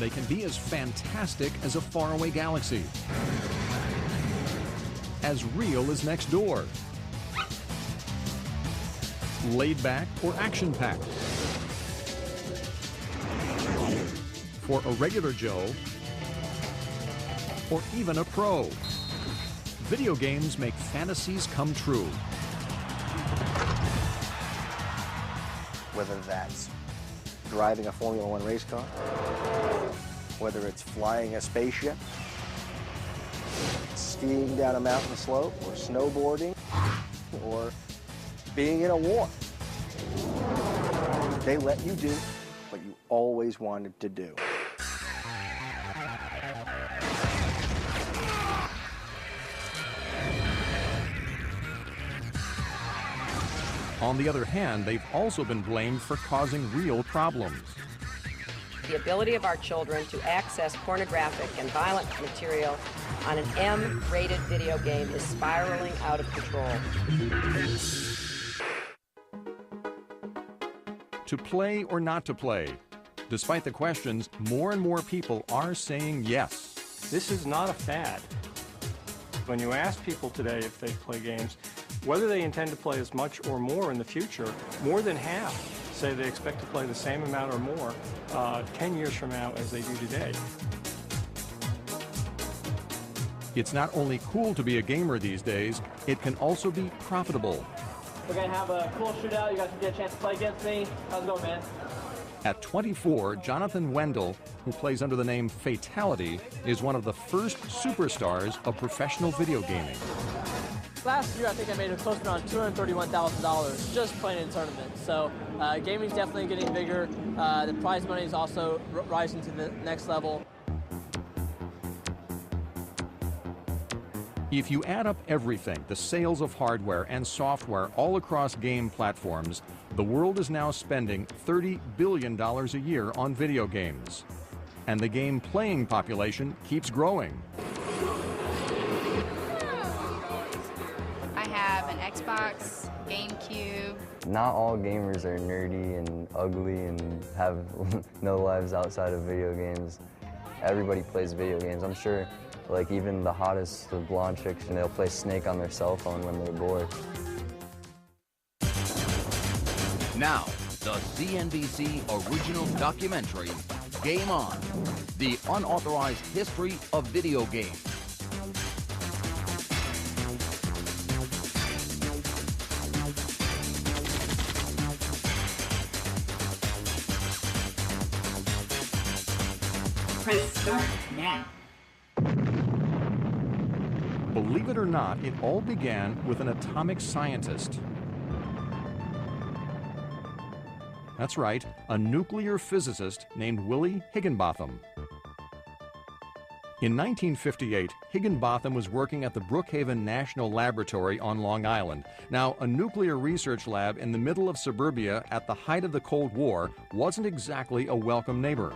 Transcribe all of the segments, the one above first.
they can be as fantastic as a faraway galaxy, as real as next door, laid back or action-packed. For a regular Joe, or even a pro, video games make fantasies come true. Whether that's driving a Formula One race car, whether it's flying a spaceship, skiing down a mountain slope, or snowboarding, or being in a war. They let you do what you always wanted to do. On the other hand, they've also been blamed for causing real problems. The ability of our children to access pornographic and violent material on an M-rated video game is spiraling out of control. To play or not to play? Despite the questions, more and more people are saying yes. This is not a fad. When you ask people today if they play games, whether they intend to play as much or more in the future, more than half say they expect to play the same amount or more 10 years from now as they do today. It's not only cool to be a gamer these days, it can also be profitable. We're going to have a cool shootout. You guys can get a chance to play against me. How's it going, man? At 24, Jonathan Wendell, who plays under the name Fatality, is one of the first superstars of professional video gaming. Last year, I think I made close to around $231,000 just playing in tournaments. So gaming's definitely getting bigger. The prize money is also rising to the next level. If you add up everything, the sales of hardware and software all across game platforms, the world is now spending $30 billion a year on video games. And the game playing population keeps growing. I have an Xbox, GameCube. Not all gamers are nerdy and ugly and have no lives outside of video games. Everybody plays video games. I'm sure like even the hottest of blonde chicks, and they'll play Snake on their cell phone when they're bored. Now, the CNBC original documentary, Game On, the unauthorized history of video games. Press start now. Believe it or not, it all began with an atomic scientist. That's right, a nuclear physicist named Willie Higginbotham. In 1958, Higginbotham was working at the Brookhaven National Laboratory on Long Island. Now, a nuclear research lab in the middle of suburbia at the height of the Cold War wasn't exactly a welcome neighbor.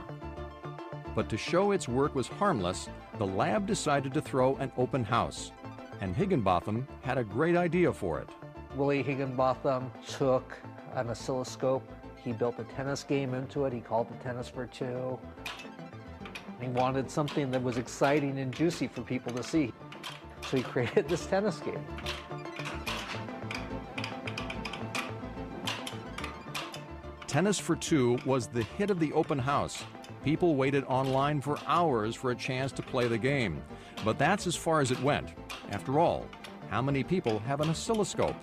But to show its work was harmless, the lab decided to throw an open house. And Higginbotham had a great idea for it. Willie Higginbotham took an oscilloscope. He built a tennis game into it. He called it Tennis for Two. He wanted something that was exciting and juicy for people to see. So he created this tennis game. Tennis for Two was the hit of the open house. People waited online for hours for a chance to play the game. But that's as far as it went. After all, how many people have an oscilloscope?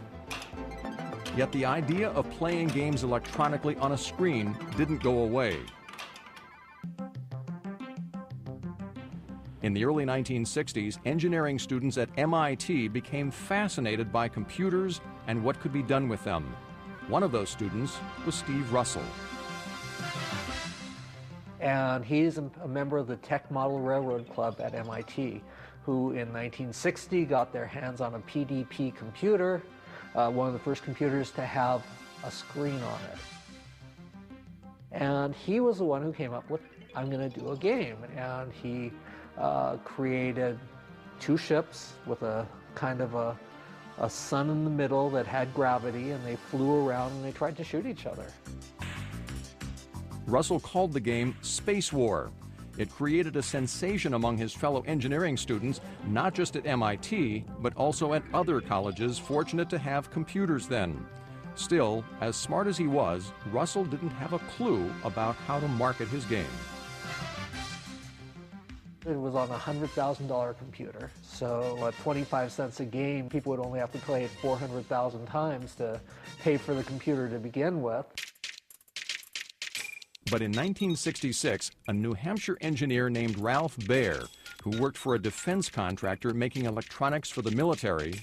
Yet the idea of playing games electronically on a screen didn't go away. In the early 1960s, engineering students at MIT became fascinated by computers and what could be done with them. One of those students was Steve Russell. And he's a member of the Tech Model Railroad Club at MIT, who in 1960 got their hands on a PDP computer, one of the first computers to have a screen on it. And he was the one who came up with, I'm going to do a game. And he created two ships with a kind of a sun in the middle that had gravity, and they flew around and they tried to shoot each other. Russell called the game Space War. It created a sensation among his fellow engineering students, not just at MIT, but also at other colleges fortunate to have computers then. Still, as smart as he was, Russell didn't have a clue about how to market his game. It was on a $100,000 computer, so at 25 cents a game, people would only have to play it 400,000 times to pay for the computer to begin with. But in 1966, a New Hampshire engineer named Ralph Baer, who worked for a defense contractor making electronics for the military,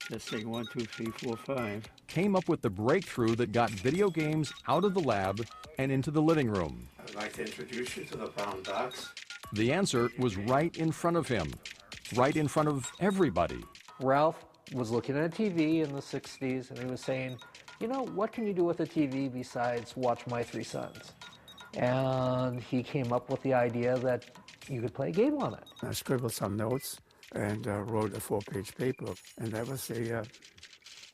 let's say 1, 2, 3, 4, 5, came up with the breakthrough that got video games out of the lab and into the living room. I'd like to introduce you to the brown box. The answer was right in front of him, right in front of everybody. Ralph was looking at a TV in the 60s and he was saying, you know, what can you do with a TV besides watch My Three Sons? And he came up with the idea that you could play a game on it. I scribbled some notes and wrote a 4-page paper, and that was the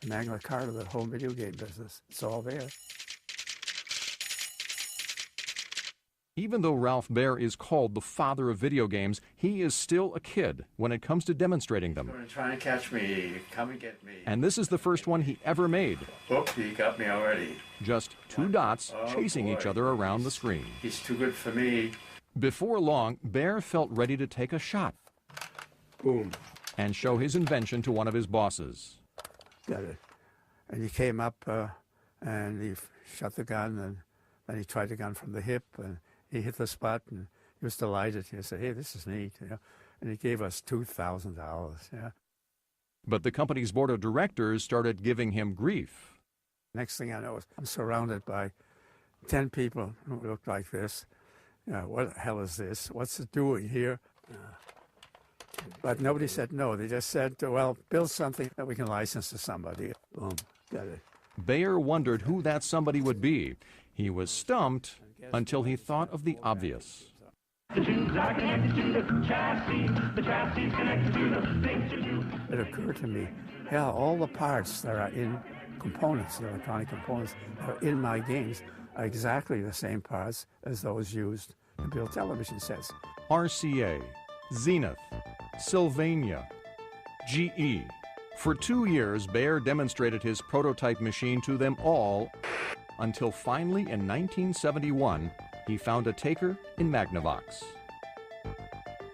Magna Carta of the home video game business. It's all there. Even though Ralph Baer is called the father of video games, he is still a kid when it comes to demonstrating them. You're going to try and catch me. Come and get me. And this is the first one he ever made. Oop, he got me already. Just 2 dots chasing each other around the screen. He's too good for me. Before long, Baer felt ready to take a shot. Boom. And show his invention to one of his bosses. Got it. And he came up and he shot the gun, and then he tried the gun from the hip, and he hit the spot, and he was delighted. He said, hey, this is neat, you know. And he gave us $2,000, yeah. But the company's board of directors started giving him grief. Next thing I know, I'm surrounded by 10 people who look like this. What the hell is this? What's it doing here? But nobody said no. They just said, well, build something that we can license to somebody. Boom, got it. Baer wondered who that somebody would be. He was stumped until he thought of the obvious. The tubes are connected to the chassis is connected to the things you do. It occurred to me, hell, all the parts that are in components, the electronic components that are in my games, are exactly the same parts as those used to build television sets. RCA, Zenith, Sylvania, GE. For 2 years, Baer demonstrated his prototype machine to them all, until finally in 1971, he found a taker in Magnavox.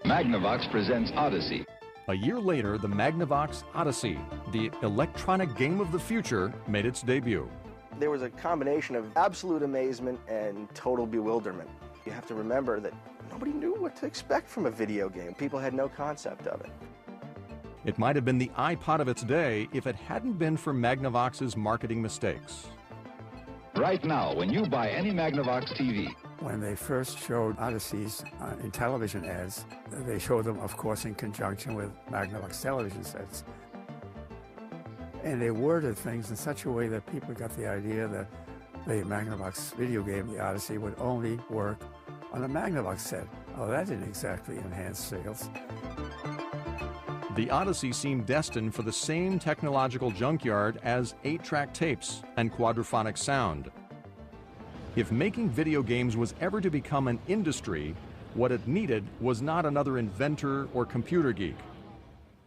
Magnavox presents Odyssey. A year later, the Magnavox Odyssey, the electronic game of the future, made its debut. There was a combination of absolute amazement and total bewilderment. You have to remember that nobody knew what to expect from a video game. People had no concept of it. It might have been the iPod of its day if it hadn't been for Magnavox's marketing mistakes. Right now, when you buy any Magnavox TV. When they first showed Odysseys in television ads, they showed them, of course, in conjunction with Magnavox television sets. And they worded things in such a way that people got the idea that the Magnavox video game, the Odyssey, would only work on a Magnavox set. Oh, that didn't exactly enhance sales. The Odyssey seemed destined for the same technological junkyard as 8-track tapes and quadraphonic sound. If making video games was ever to become an industry, what it needed was not another inventor or computer geek.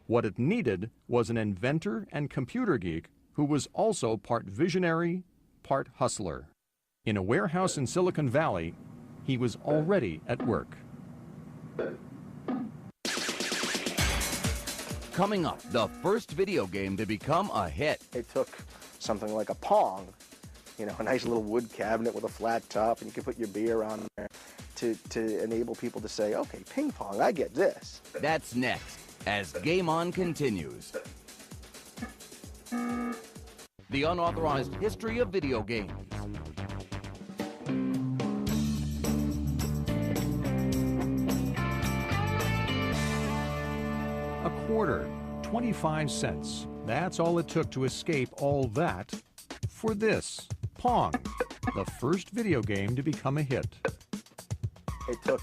What it needed was an inventor and computer geek who was also part visionary, part hustler. In a warehouse in Silicon Valley, he was already at work. Coming up, the first video game to become a hit. It took something like a Pong, you know, a nice little wood cabinet with a flat top, and you could put your beer on there to enable people to say, okay, ping pong, I get this. That's next, as Game On continues. The unauthorized history of video games. A quarter, 25 cents. That's all it took to escape all that for this, Pong, the first video game to become a hit. It took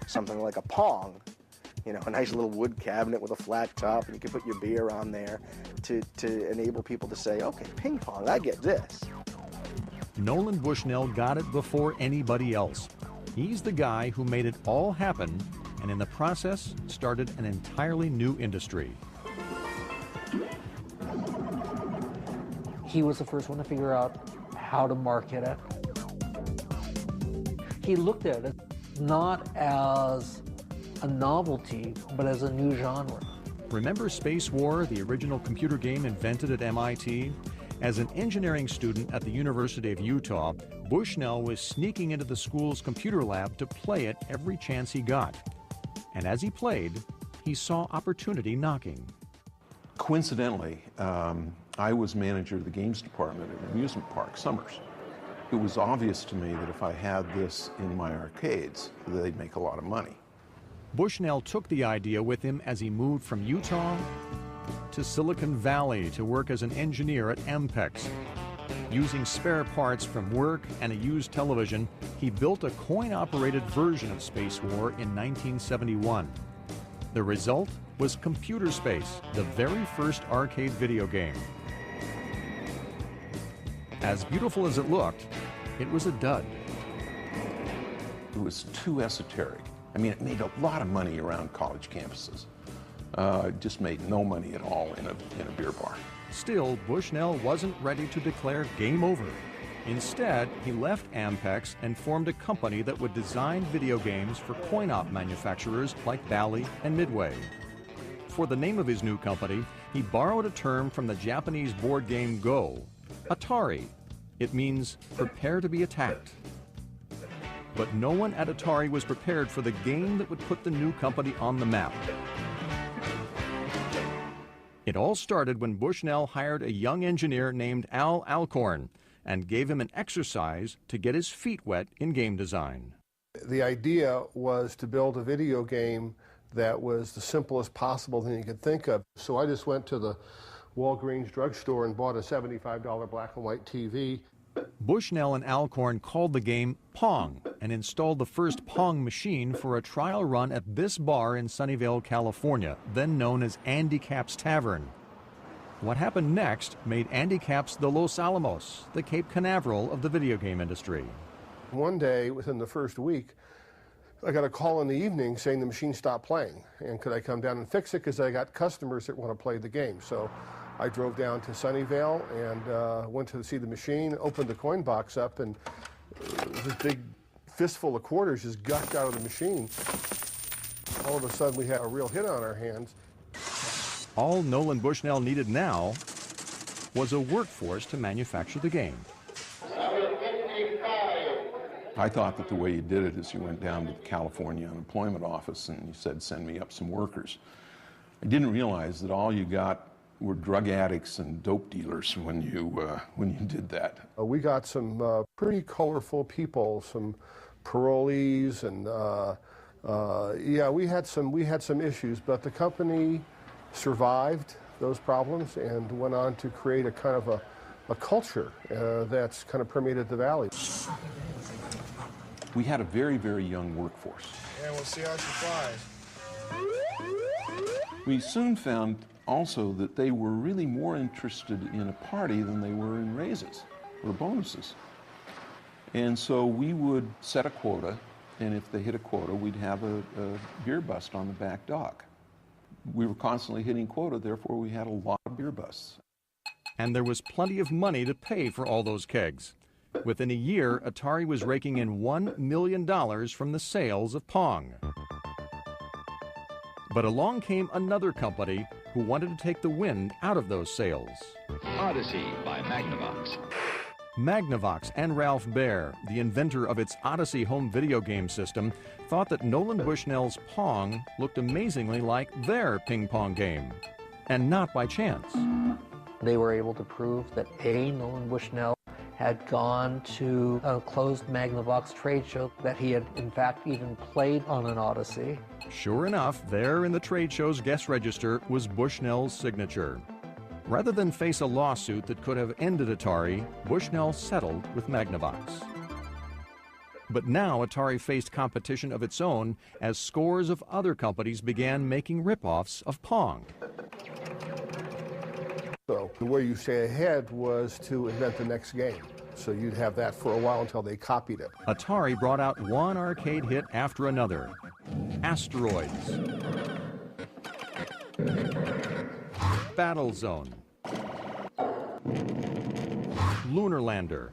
something like a Pong, you know, a nice little wood cabinet with a flat top, and you could put your beer on there to enable people to say, okay, ping pong, I get this. Nolan Bushnell got it before anybody else. He's the guy who made it all happen, and in the process started an entirely new industry. He was the first one to figure out how to market it. He looked at it not as a novelty, but as a new genre. Remember Space War, the original computer game invented at MIT? As an engineering student at the University of Utah, Bushnell was sneaking into the school's computer lab to play it every chance he got. And as he played, he saw opportunity knocking. Coincidentally, I was manager of the games department at an amusement park, Summers. It was obvious to me that if I had this in my arcades, they'd make a lot of money. Bushnell took the idea with him as he moved from Utah to Silicon Valley to work as an engineer at Ampex. Using spare parts from work and a used television, he built a coin-operated version of Space War in 1971. The result was Computer Space, the very first arcade video game. As beautiful as it looked, it was a dud. It was too esoteric. I mean, it made a lot of money around college campuses. It just made no money at all in a beer bar. Still, Bushnell wasn't ready to declare game over. Instead, he left Ampex and formed a company that would design video games for coin-op manufacturers like Bally and Midway. For the name of his new company, he borrowed a term from the Japanese board game Go, Atari. It means prepare to be attacked. But no one at Atari was prepared for the game that would put the new company on the map. It all started when Bushnell hired a young engineer named Al Alcorn and gave him an exercise to get his feet wet in game design. The idea was to build a video game that was the simplest possible thing you could think of. So I just went to the Walgreens drugstore and bought a $75 black and white TV. Bushnell and Alcorn called the game Pong and installed the first Pong machine for a trial run at this bar in Sunnyvale, California, then known as Andy Capp's Tavern. What happened next made Andy Capp's the Los Alamos, the Cape Canaveral of the video game industry. One day, within the first week, I got a call in the evening saying the machine stopped playing, and could I come down and fix it because I got customers that want to play the game. So I drove down to Sunnyvale and went to see the machine, opened the coin box up, and this big fistful of quarters just gushed out of the machine. All of a sudden, we had a real hit on our hands. All Nolan Bushnell needed now was a workforce to manufacture the game. I thought that the way you did it is you went down to the California unemployment office and you said, send me up some workers. I didn't realize that all you got were drug addicts and dope dealers when you did that. We got some pretty colorful people, some parolees, and yeah, we had some issues, but the company survived those problems and went on to create a kind of a culture that's kind of permeated the valley. We had a very, very young workforce. And we'll see our supplies. We soon found also that they were really more interested in a party than they were in raises or bonuses. And so we would set a quota, and if they hit a quota, we'd have a beer bust on the back dock. We were constantly hitting quota, therefore we had a lot of beer busts. And there was plenty of money to pay for all those kegs. Within a year, Atari was raking in $1 million from the sales of Pong. But along came another company who wanted to take the wind out of those sales. Odyssey by Magnavox. Magnavox and Ralph Baer, the inventor of its Odyssey home video game system, thought that Nolan Bushnell's Pong looked amazingly like their ping pong game. And not by chance. They were able to prove that Nolan Bushnell had gone to a closed Magnavox trade show, that he had in fact even played on an Odyssey. Sure enough, there in the trade show's guest register was Bushnell's signature. Rather than face a lawsuit that could have ended Atari, Bushnell settled with Magnavox. But now Atari faced competition of its own as scores of other companies began making rip-offs of Pong. So the way you stay ahead was to invent the next game. So you'd have that for a while until they copied it. Atari brought out one arcade hit after another. Asteroids, Battle Zone, Lunar Lander,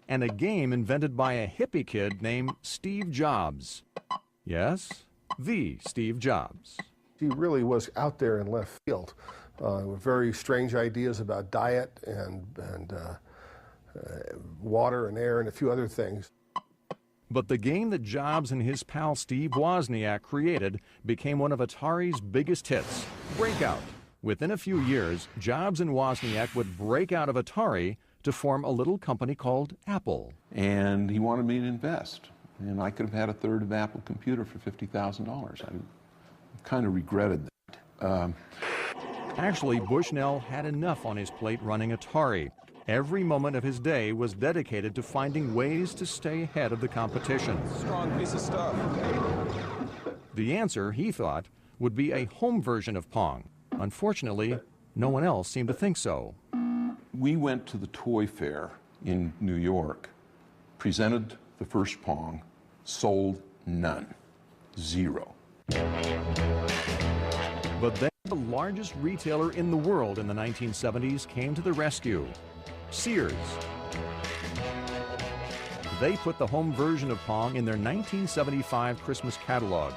and a game invented by a hippie kid named Steve Jobs. Yes, the Steve Jobs. He really was out there in left field with very strange ideas about diet and water and air and a few other things. But the game that Jobs and his pal Steve Wozniak created became one of Atari's biggest hits, Breakout. Within a few years, Jobs and Wozniak would break out of Atari to form a little company called Apple. And he wanted me to invest. And I could have had a third of Apple computer for $50,000. I kind of regretted that. Actually, Bushnell had enough on his plate running Atari. Every moment of his day was dedicated to finding ways to stay ahead of the competition. Strong piece of stuff. The answer, he thought, would be a home version of Pong. Unfortunately, no one else seemed to think so. We went to the toy fair in New York, presented the first Pong, sold none. Zero. But then the largest retailer in the world in the 1970s came to the rescue. Sears. They put the home version of Pong in their 1975 Christmas catalog.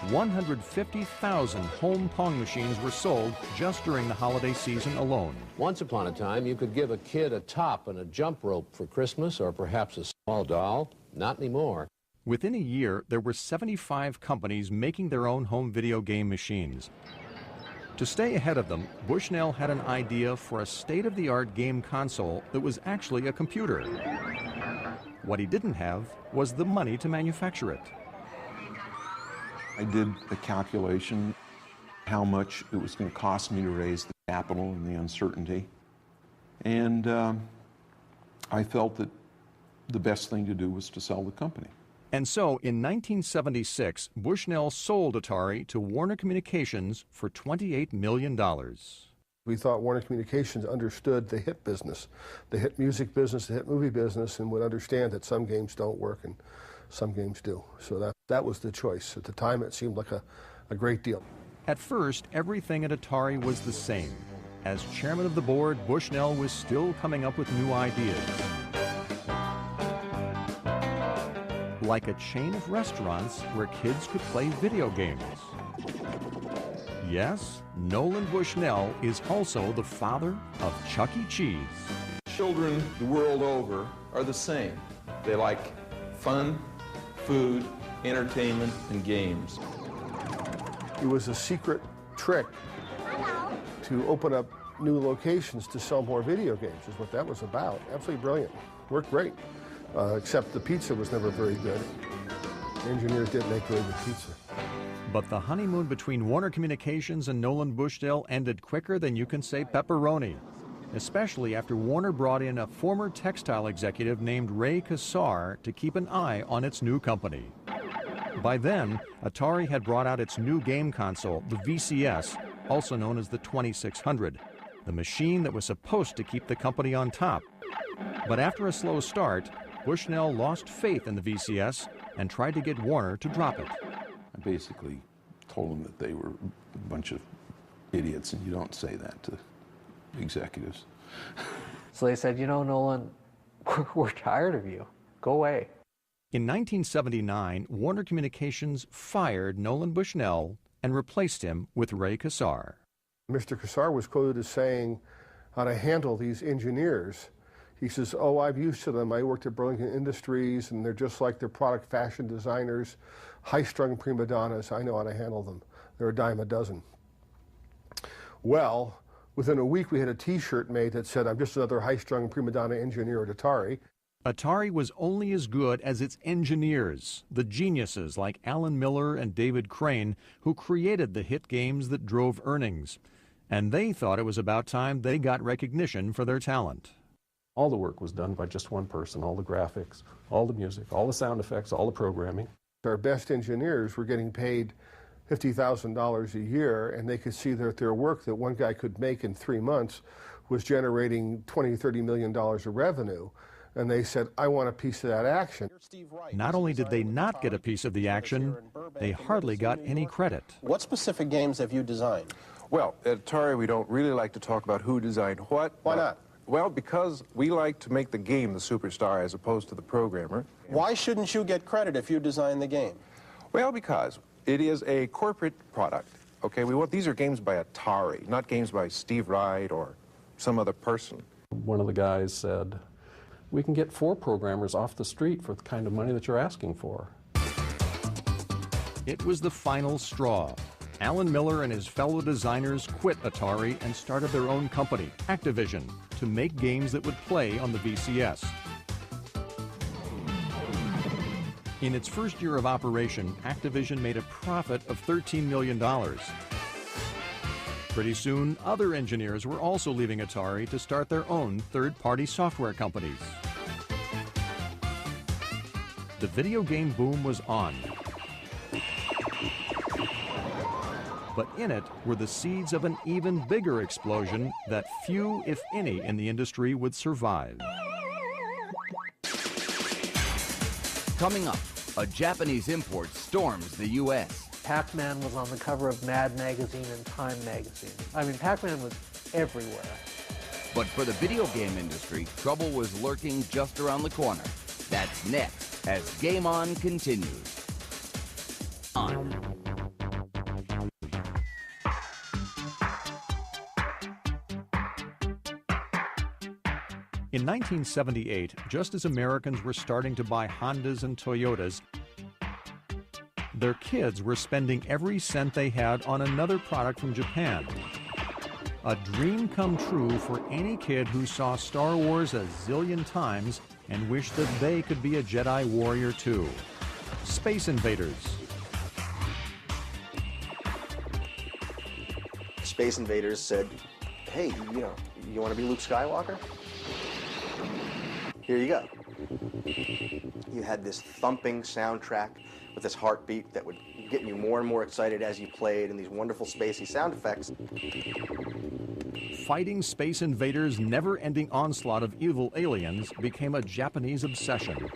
150,000 home Pong machines were sold just during the holiday season alone. Once upon a time, you could give a kid a top and a jump rope for Christmas, or perhaps a small doll. Not anymore. Within a year, there were 75 companies making their own home video game machines. To stay ahead of them, Bushnell had an idea for a state-of-the-art game console that was actually a computer. What he didn't have was the money to manufacture it. I did a calculation how much it was going to cost me to raise the capital and the uncertainty. And I felt that the best thing to do was to sell the company. And so, in 1976, Bushnell sold Atari to Warner Communications for $28 million. We thought Warner Communications understood the hit business, the hit music business, the hit movie business, and would understand that some games don't work and some games do. So that was the choice. At the time, it seemed like a great deal. At first, everything at Atari was the same. As chairman of the board, Bushnell was still coming up with new ideas. Like a chain of restaurants where kids could play video games. Yes, Nolan Bushnell is also the father of Chuck E. Cheese. Children the world over are the same. They like fun, food, entertainment, and games. It was a secret trick to open up new locations to sell more video games, is what that was about. Absolutely brilliant. Worked great. Except the pizza was never very good. The engineers didn't make very good pizza. But the honeymoon between Warner Communications and Nolan Bushnell ended quicker than you can say pepperoni, especially after Warner brought in a former textile executive named Ray Kassar to keep an eye on its new company. By then, Atari had brought out its new game console, the VCS, also known as the 2600, the machine that was supposed to keep the company on top. But after a slow start, Bushnell lost faith in the VCS and tried to get Warner to drop it. I basically told them that they were a bunch of idiots, and you don't say that to executives. So they said, you know, Nolan, we're tired of you. Go away. In 1979, Warner Communications fired Nolan Bushnell and replaced him with Ray Kassar. Mr. Kassar was quoted as saying how to handle these engineers. He says, oh, I'm used to them. I worked at Burlington Industries, and they're just like their product fashion designers, high-strung prima donnas. I know how to handle them. They're a dime a dozen. Well, within a week, we had a T-shirt made that said, I'm just another high-strung prima donna engineer at Atari. Atari was only as good as its engineers, the geniuses like Alan Miller and David Crane, who created the hit games that drove earnings. And they thought it was about time they got recognition for their talent. All the work was done by just one person, all the graphics, all the music, all the sound effects, all the programming. Our best engineers were getting paid $50,000 a year, and they could see that their work that one guy could make in 3 months was generating $20, $30 million of revenue. And they said, I want a piece of that action. Not only did they not get a piece of the action, they hardly got any credit. What specific games have you designed? Well, at Atari, we don't really like to talk about who designed what. Why not? Well, because we like to make the game the superstar as opposed to the programmer. Why shouldn't you get credit if you design the game? Well, because it is a corporate product. Okay, these are games by Atari, not games by Steve Wright or some other person. One of the guys said, we can get 4 programmers off the street for the kind of money that you're asking for. It was the final straw. Alan Miller and his fellow designers quit Atari and started their own company, Activision, to make games that would play on the VCS. In its first year of operation, Activision made a profit of $13 million. Pretty soon, other engineers were also leaving Atari to start their own third-party software companies. The video game boom was on. But in it were the seeds of an even bigger explosion that few, if any, in the industry would survive. Coming up, a Japanese import storms the U.S. Pac-Man was on the cover of Mad Magazine and Time Magazine. I mean, Pac-Man was everywhere. But for the video game industry, trouble was lurking just around the corner. That's next, as Game On continues. In 1978, just as Americans were starting to buy Hondas and Toyotas, their kids were spending every cent they had on another product from Japan. A dream come true for any kid who saw Star Wars a zillion times and wished that they could be a Jedi warrior too. Space Invaders. Space Invaders said, hey, you want to be Luke Skywalker? Here you go. You had this thumping soundtrack with this heartbeat that would get you more and more excited as you played, and these wonderful spacey sound effects. Fighting Space Invaders' never-ending onslaught of evil aliens became a Japanese obsession.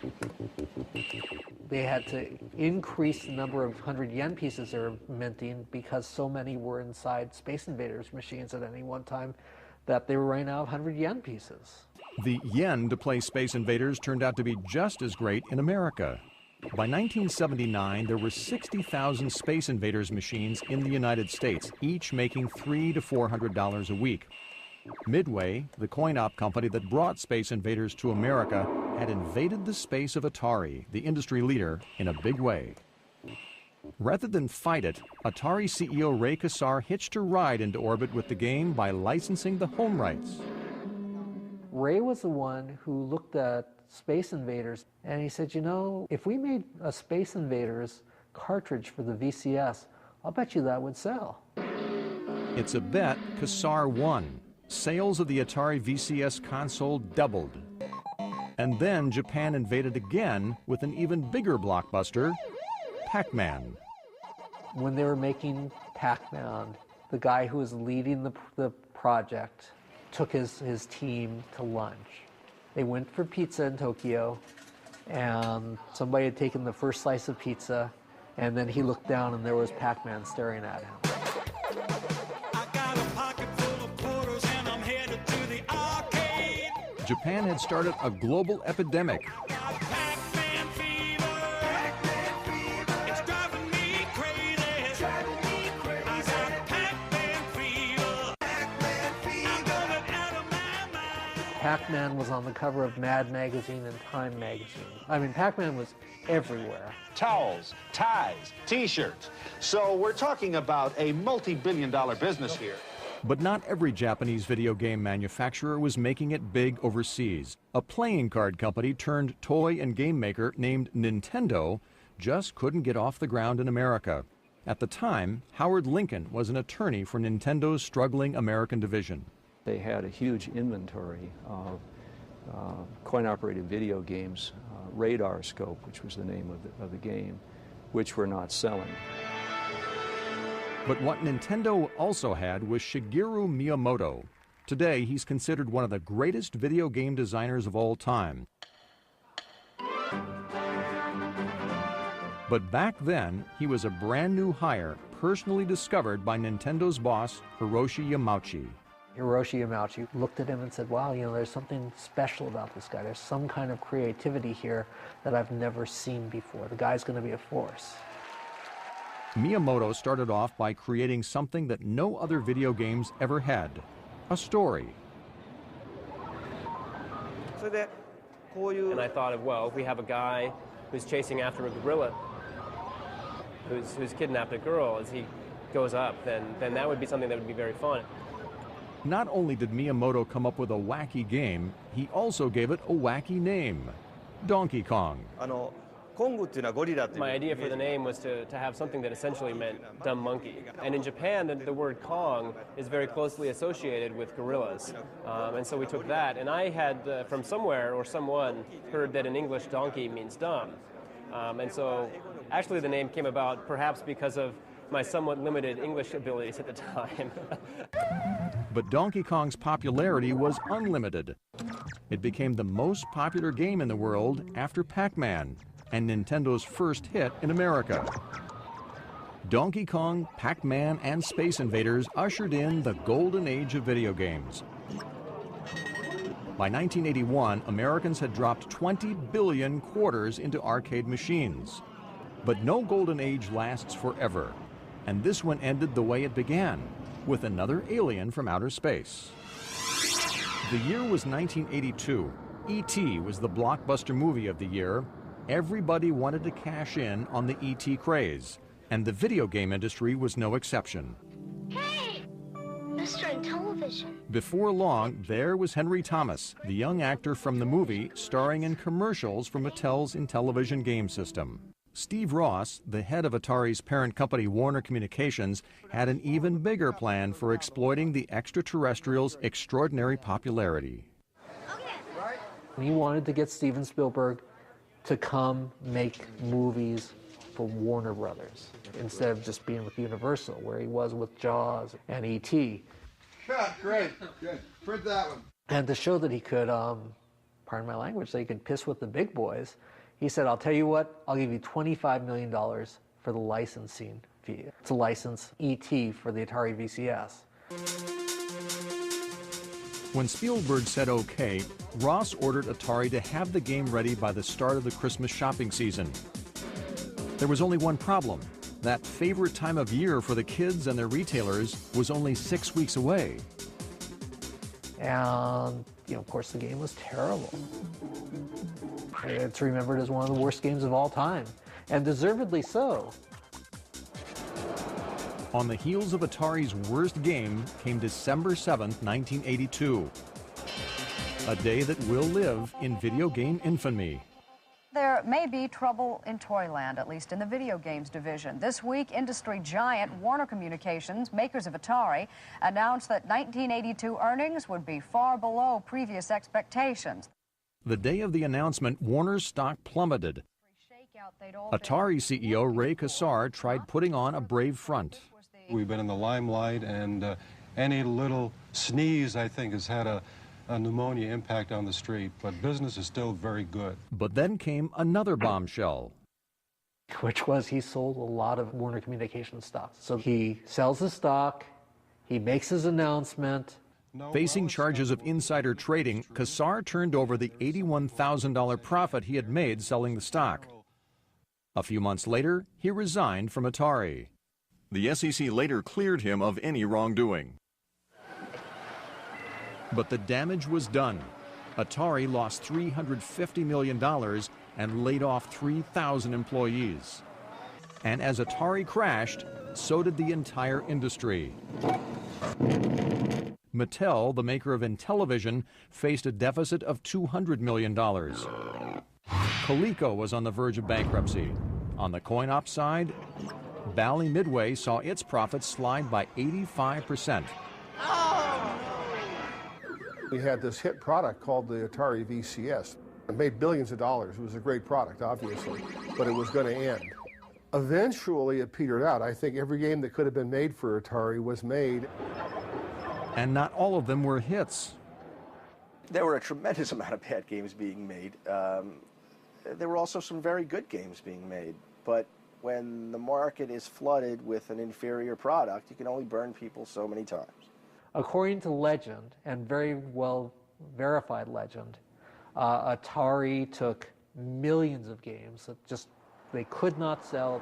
They had to increase the number of 100 yen pieces they were minting because so many were inside Space Invaders machines at any one time that they were running out of 100 yen pieces. The yen to play Space Invaders turned out to be just as great in America. By 1979, there were 60,000 Space Invaders machines in the United States, each making $300 to $400 a week. Midway, the coin-op company that brought Space Invaders to America, had invaded the space of Atari, the industry leader, in a big way. Rather than fight it, Atari CEO Ray Kassar hitched a ride into orbit with the game by licensing the home rights. Ray was the one who looked at Space Invaders and he said, if we made a Space Invaders cartridge for the VCS, I'll bet you that would sell. It's a bet Kassar won. Sales of the Atari VCS console doubled. And then Japan invaded again with an even bigger blockbuster, Pac-Man. When they were making Pac-Man, the guy who was leading the project took his team to lunch. They went for pizza in Tokyo, and somebody had taken the first slice of pizza, and then he looked down and there was Pac-Man staring at him. Japan had started a global epidemic. Pac-Man was on the cover of Mad Magazine and Time Magazine. I mean, Pac-Man was everywhere. Towels, ties, T-shirts. So we're talking about a multi-billion-dollar business here. But not every Japanese video game manufacturer was making it big overseas. A playing card company turned toy and game maker named Nintendo just couldn't get off the ground in America. At the time, Howard Lincoln was an attorney for Nintendo's struggling American division. They had a huge inventory of coin-operated video games, Radar Scope, which was the name of the game, which were not selling. But what Nintendo also had was Shigeru Miyamoto. Today, he's considered one of the greatest video game designers of all time. But back then, he was a brand new hire, personally discovered by Nintendo's boss, Hiroshi Yamauchi. Hiroshi Yamauchi looked at him and said, wow, you know, there's something special about this guy. There's some kind of creativity here that I've never seen before. The guy's going to be a force. Miyamoto started off by creating something that no other video games ever had, a story. And I thought of, well, if we have a guy who's chasing after a gorilla who's kidnapped a girl as he goes up, then that would be something that would be very fun. Not only did Miyamoto come up with a wacky game, he also gave it a wacky name, Donkey Kong. My idea for the name was to have something that essentially meant dumb monkey. And in Japan, the word Kong is very closely associated with gorillas. And so we took that, and I had, from somewhere or someone, heard that in English donkey means dumb. And so actually the name came about perhaps because of my somewhat limited English abilities at the time. But Donkey Kong's popularity was unlimited. It became the most popular game in the world after Pac-Man, and Nintendo's first hit in America. Donkey Kong, Pac-Man, and Space Invaders ushered in the golden age of video games. By 1981, Americans had dropped 20 billion quarters into arcade machines. But no golden age lasts forever, and this one ended the way it began, with another alien from outer space. The year was 1982. E.T. was the blockbuster movie of the year. Everybody wanted to cash in on the E.T. craze, and the video game industry was no exception. Hey! Mr. Intellivision. Before long, there was Henry Thomas, the young actor from the movie, starring in commercials for Mattel's Intellivision game system. Steve Ross, the head of Atari's parent company Warner Communications, had an even bigger plan for exploiting the extraterrestrials' extraordinary popularity. He wanted to get Steven Spielberg to come make movies for Warner Brothers instead of just being with Universal, where he was with Jaws and E.T. Yeah, great. Good. Print that one. And to show that he could, pardon my language, so he could piss with the big boys, he said, I'll tell you what, I'll give you $25 million for the licensing fee to license E.T. for the Atari VCS. When Spielberg said okay, Ross ordered Atari to have the game ready by the start of the Christmas shopping season. There was only one problem. That favorite time of year for the kids and their retailers was only 6 weeks away. And, you know, of course, the game was terrible. It's remembered as one of the worst games of all time, and deservedly so. On the heels of Atari's worst game came December 7th, 1982. A day that will live in video game infamy. There may be trouble in Toyland, at least in the video games division. This week, industry giant Warner Communications, makers of Atari, announced that 1982 earnings would be far below previous expectations. The day of the announcement, Warner's stock plummeted. Atari CEO Ray Kassar tried putting on a brave front. We've been in the limelight, and any little sneeze, I think, has had a pneumonia impact on the street, but business is still very good. But then came another bombshell. Which was he sold a lot of Warner Communications stock. So he sells the stock, he makes his announcement. Facing charges of insider trading, Kassar turned over the $81,000 profit he had made selling the stock. A few months later, he resigned from Atari. The SEC later cleared him of any wrongdoing. But the damage was done. Atari lost $350 million and laid off 3,000 employees. And as Atari crashed, so did the entire industry. Mattel, the maker of Intellivision, faced a deficit of $200 million. Coleco was on the verge of bankruptcy. On the coin-op side, Bally Midway saw its profits slide by 85%. We had this hit product called the Atari VCS. It made billions of dollars. It was a great product, obviously, but it was going to end. Eventually, it petered out. I think every game that could have been made for Atari was made. And not all of them were hits. There were a tremendous amount of bad games being made. There were also some very good games being made. But when the market is flooded with an inferior product, you can only burn people so many times. According to legend, and very well verified legend, Atari took millions of games that just they could not sell.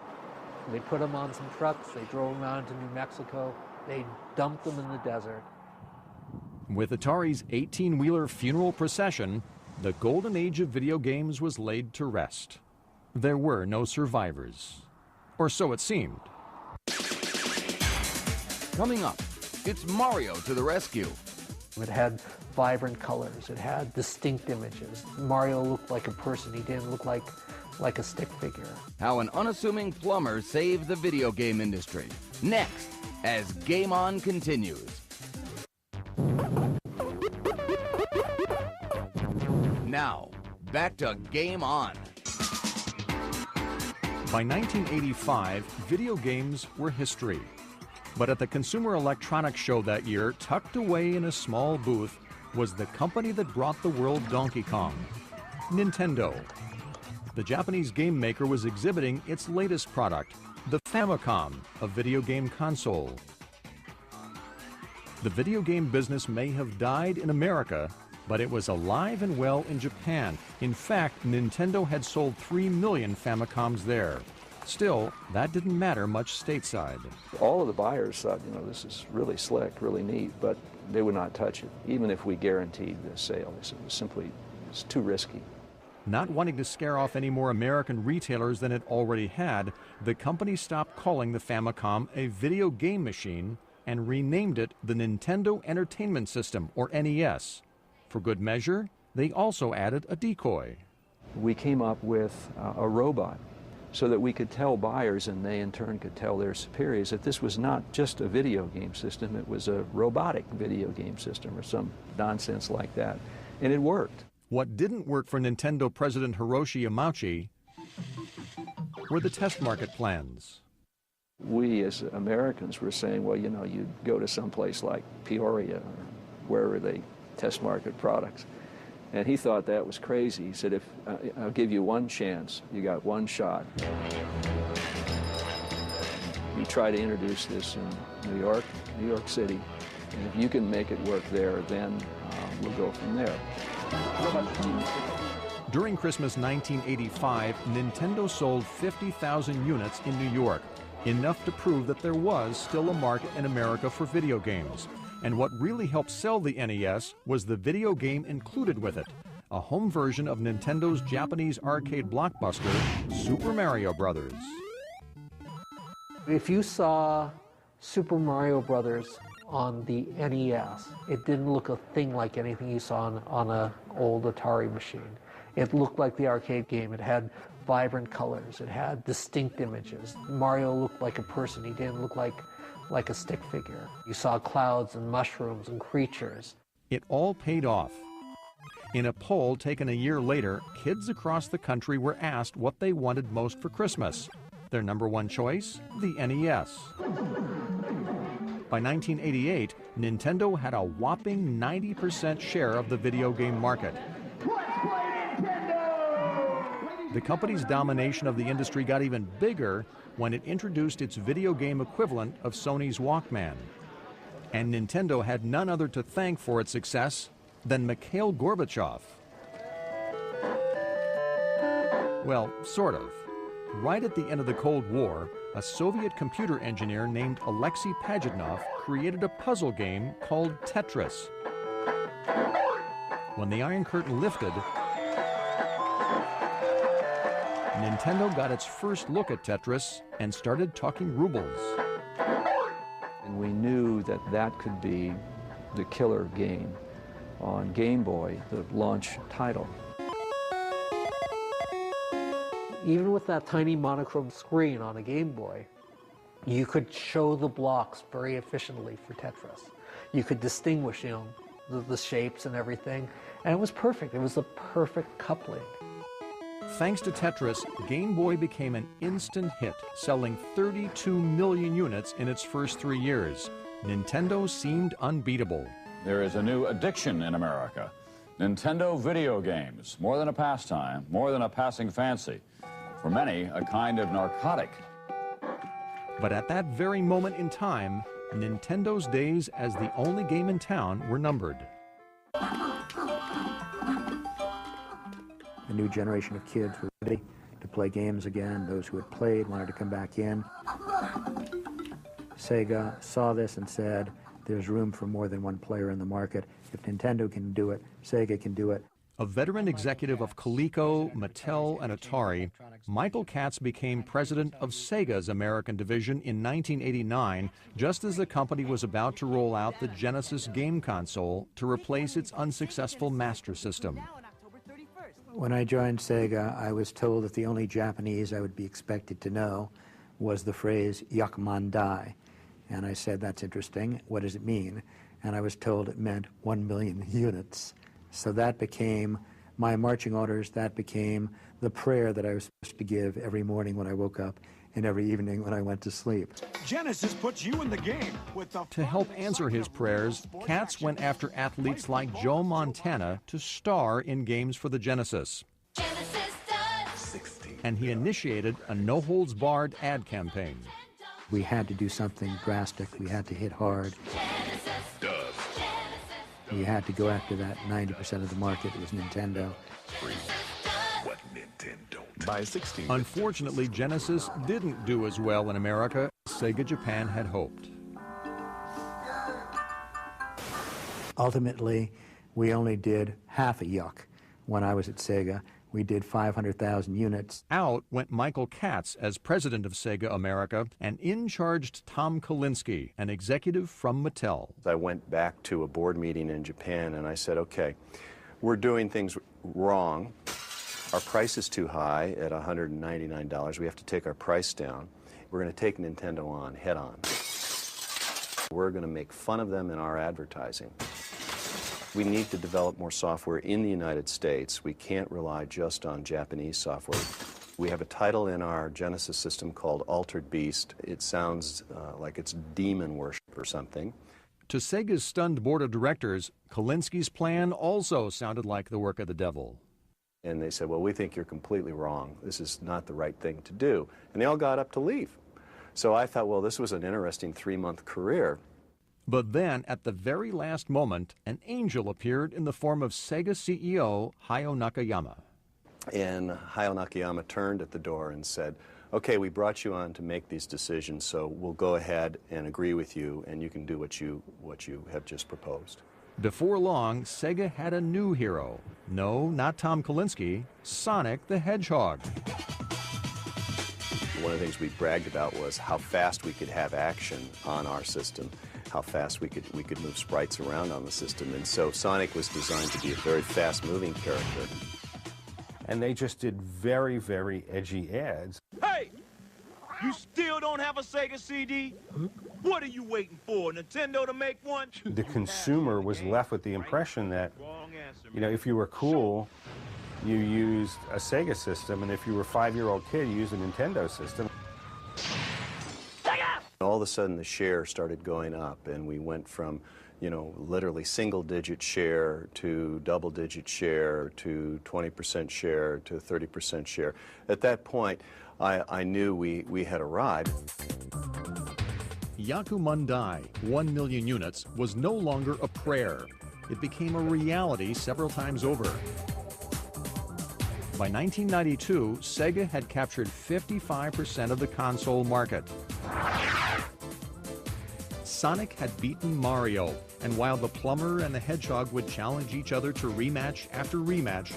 They put them on some trucks, they drove them out to New Mexico, they dumped them in the desert. With Atari's 18-wheeler funeral procession, the golden age of video games was laid to rest. There were no survivors. Or so it seemed. Coming up, it's Mario to the rescue. It had vibrant colors, it had distinct images. Mario looked like a person, he didn't look like a stick figure. How an unassuming plumber saved the video game industry. Next, as Game On continues. Now, back to Game On. By 1985, video games were history. But at the Consumer Electronics Show that year, tucked away in a small booth, was the company that brought the world Donkey Kong, Nintendo. The Japanese game maker was exhibiting its latest product, the Famicom, a video game console. The video game business may have died in America, but it was alive and well in Japan. In fact, Nintendo had sold 3 million Famicoms there. Still, that didn't matter much stateside. All of the buyers thought, you know, this is really slick, really neat, but they would not touch it, even if we guaranteed the sale. They said it was simply, it's too risky. Not wanting to scare off any more American retailers than it already had, the company stopped calling the Famicom a video game machine and renamed it the Nintendo Entertainment System, or NES. For good measure, they also added a decoy. We came up with a robot so that we could tell buyers, and they in turn could tell their superiors, that this was not just a video game system, it was a robotic video game system or some nonsense like that. And it worked. What didn't work for Nintendo President Hiroshi Yamauchi were the test market plans. We as Americans were saying, well, you know, you go to some place like Peoria or wherever they test market products. And he thought that was crazy. He said, I'll give you one chance. You got one shot. You try to introduce this in New York City, and if you can make it work there, then we'll go from there. During Christmas 1985, Nintendo sold 50,000 units in New York, enough to prove that there was still a market in America for video games. And what really helped sell the NES was the video game included with it, a home version of Nintendo's Japanese arcade blockbuster, Super Mario Brothers. If you saw Super Mario Brothers on the NES, it didn't look a thing like anything you saw on an old Atari machine. It looked like the arcade game. It had vibrant colors. It had distinct images. Mario looked like a person. He didn't look like a stick figure. You saw clouds and mushrooms and creatures. It all paid off. In a poll taken a year later, kids across the country were asked what they wanted most for Christmas. Their number one choice, the NES. By 1988, Nintendo had a whopping 90% share of the video game market. The company's domination of the industry got even bigger when it introduced its video game equivalent of Sony's Walkman. And Nintendo had none other to thank for its success than Mikhail Gorbachev. Well, sort of. Right at the end of the Cold War, a Soviet computer engineer named Alexei Pajitnov created a puzzle game called Tetris. When the Iron Curtain lifted, Nintendo got its first look at Tetris and started talking rubles. And we knew that that could be the killer game on Game Boy, the launch title. Even with that tiny monochrome screen on a Game Boy, you could show the blocks very efficiently for Tetris. You could distinguish, you know, the shapes and everything, and it was perfect. It was the perfect coupling. Thanks to Tetris, Game Boy became an instant hit, selling 32 million units in its first 3 years. Nintendo seemed unbeatable. There is a new addiction in America. Nintendo video games, more than a pastime, more than a passing fancy. For many, a kind of narcotic. But at that very moment in time, Nintendo's days as the only game in town were numbered. A new generation of kids were ready to play games again. Those who had played wanted to come back in. Sega saw this and said, there's room for more than one player in the market. If Nintendo can do it, Sega can do it. A veteran executive of Coleco, Mattel, and Atari, Michael Katz became president of Sega's American division in 1989, just as the company was about to roll out the Genesis game console to replace its unsuccessful Master System. When I joined Sega, I was told that the only Japanese I would be expected to know was the phrase Yakumandai. And I said, that's interesting. What does it mean? And I was told it meant 1 million units. So that became my marching orders. That became the prayer that I was supposed to give every morning when I woke up and every evening when I went to sleep. Genesis puts you in the game with the... To help answer his prayers, Katz went after athletes like Joe Montana to star in games for the Genesis. And he initiated a no-holds-barred ad campaign. We had to do something drastic. We had to hit hard. We had to go after that 90% of the market. It was Nintendo. What Nintendo? By 16. Unfortunately, Genesis didn't do as well in America as Sega Japan had hoped. Ultimately, we only did half a yuck when I was at Sega. We did 500,000 units. Out went Michael Katz as president of Sega America, and in charged Tom Kalinske, an executive from Mattel. I went back to a board meeting in Japan and I said, okay, we're doing things wrong. Our price is too high at $199. We have to take our price down. We're going to take Nintendo on head on. We're going to make fun of them in our advertising. We need to develop more software in the United States. We can't rely just on Japanese software. We have a title in our Genesis system called Altered Beast. It sounds like it's demon worship or something. To Sega's stunned board of directors, Kalinsky's plan also sounded like the work of the devil. And they said, well, we think you're completely wrong. This is not the right thing to do. And they all got up to leave. So I thought, well, this was an interesting 3-month career. But then, at the very last moment, an angel appeared in the form of Sega CEO Hayao Nakayama. And Hayao Nakayama turned at the door and said, okay, we brought you on to make these decisions, so we'll go ahead and agree with you, and you can do what you have just proposed. Before long, Sega had a new hero. No, not Tom Kalinske, Sonic the Hedgehog. One of the things we bragged about was how fast we could have action on our system, how fast we could move sprites around on the system. And so Sonic was designed to be a very fast-moving character. And they just did very, very edgy ads. Hey! You still don't have a Sega CD? What are you waiting for, Nintendo to make one? The consumer was left with the impression that, you know, if you were cool, you used a Sega system, and if you were a 5-year-old kid, you used a Nintendo system. All of a sudden, the share started going up, and we went from, you know, literally single-digit share to double-digit share to 20% share to 30% share. At that point, I knew we had arrived. Yakumandai, 1 million units, was no longer a prayer. It became a reality several times over. By 1992, Sega had captured 55% of the console market. Sonic had beaten Mario, and while the Plumber and the Hedgehog would challenge each other to rematch after rematch,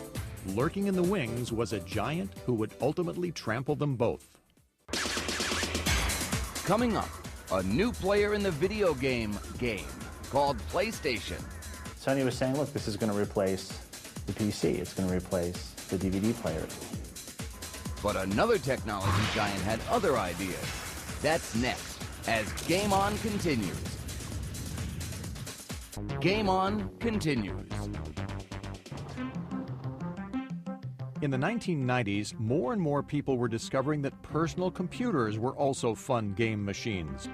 lurking in the wings was a giant who would ultimately trample them both. Coming up, a new player in the video game called PlayStation. Sony was saying, look, this is going to replace the PC. It's going to replace the DVD player. But another technology giant had other ideas. That's next, as Game On continues. Game On continues. In the 1990s, more and more people were discovering that personal computers were also fun game machines.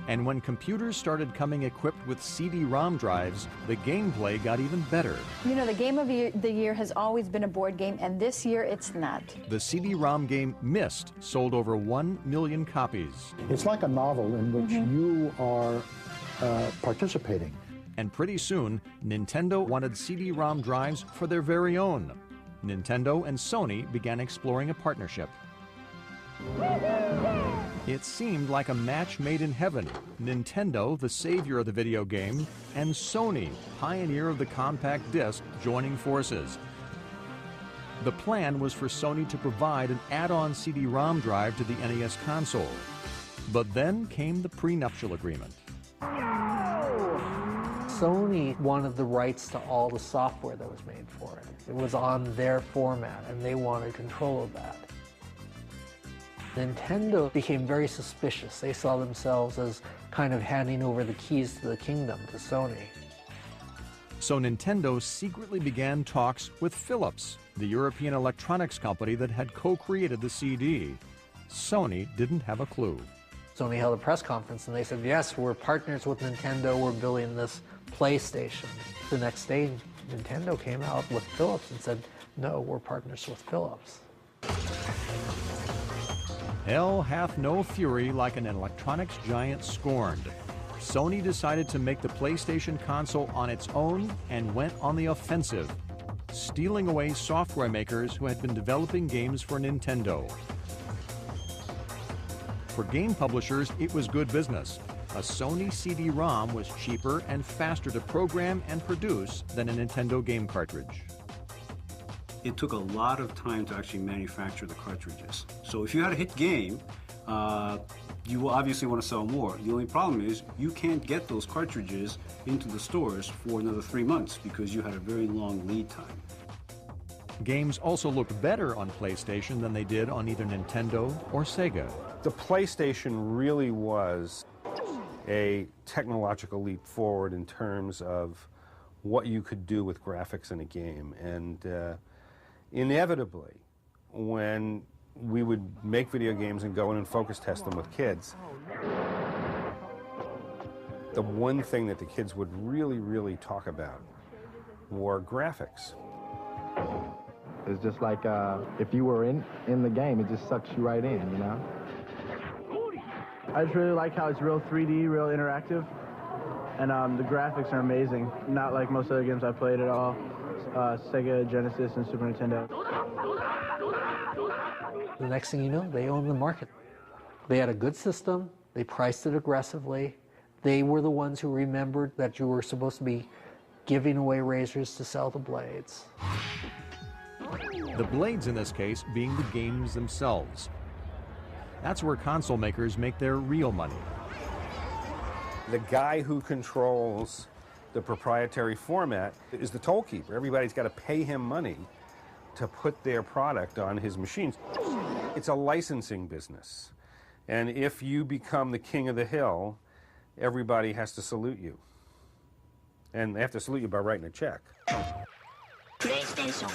And when computers started coming equipped with CD-ROM drives, the gameplay got even better. You know, the game of the year has always been a board game, and this year it's not. The CD-ROM game Myst sold over 1 million copies. It's like a novel in which you are participating. And pretty soon, Nintendo wanted CD-ROM drives for their very own. Nintendo and Sony began exploring a partnership. It seemed like a match made in heaven. Nintendo, the savior of the video game, and Sony, pioneer of the compact disc, joining forces. The plan was for Sony to provide an add-on CD-ROM drive to the NES console. But then came the prenuptial agreement. Sony wanted the rights to all the software that was made for it. It was on their format, and they wanted control of that. Nintendo became very suspicious. They saw themselves as kind of handing over the keys to the kingdom to Sony. So Nintendo secretly began talks with Philips, the European electronics company that had co-created the CD. Sony didn't have a clue. Sony held a press conference and they said, yes, we're partners with Nintendo, we're building this PlayStation. The next day, Nintendo came out with Philips and said, no, we're partners with Philips. Hell hath no fury like an electronics giant scorned. Sony decided to make the PlayStation console on its own and went on the offensive, stealing away software makers who had been developing games for Nintendo. For game publishers, it was good business. A Sony CD-ROM was cheaper and faster to program and produce than a Nintendo game cartridge. It took a lot of time to actually manufacture the cartridges. So if you had a hit game, you will obviously want to sell more. The only problem is you can't get those cartridges into the stores for another 3 months because you had a very long lead time. Games also looked better on PlayStation than they did on either Nintendo or Sega. The PlayStation really was a technological leap forward in terms of what you could do with graphics in a game. And inevitably, when we would make video games and go in and focus test them with kids, the one thing that the kids would really talk about were graphics. It's just like if you were in the game, it just sucks you right in, you know? I just really like how it's real 3D, real interactive, and the graphics are amazing. Not like most other games I've played at all. Sega, Genesis, and Super Nintendo. The next thing you know, they owned the market. They had a good system, they priced it aggressively, they were the ones who remembered that you were supposed to be giving away razors to sell the blades. The blades in this case being the games themselves. That's where console makers make their real money. The guy who controls the proprietary format is the toll keeper. Everybody's got to pay him money to put their product on his machines. It's a licensing business. And if you become the king of the hill, everybody has to salute you. And they have to salute you by writing a check. PlayStation.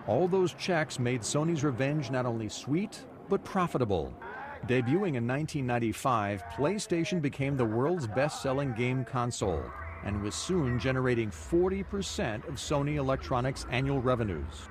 All those checks made Sony's revenge not only sweet, but profitable. Debuting in 1995, PlayStation became the world's best-selling game console and was soon generating 40% of Sony Electronics' annual revenues.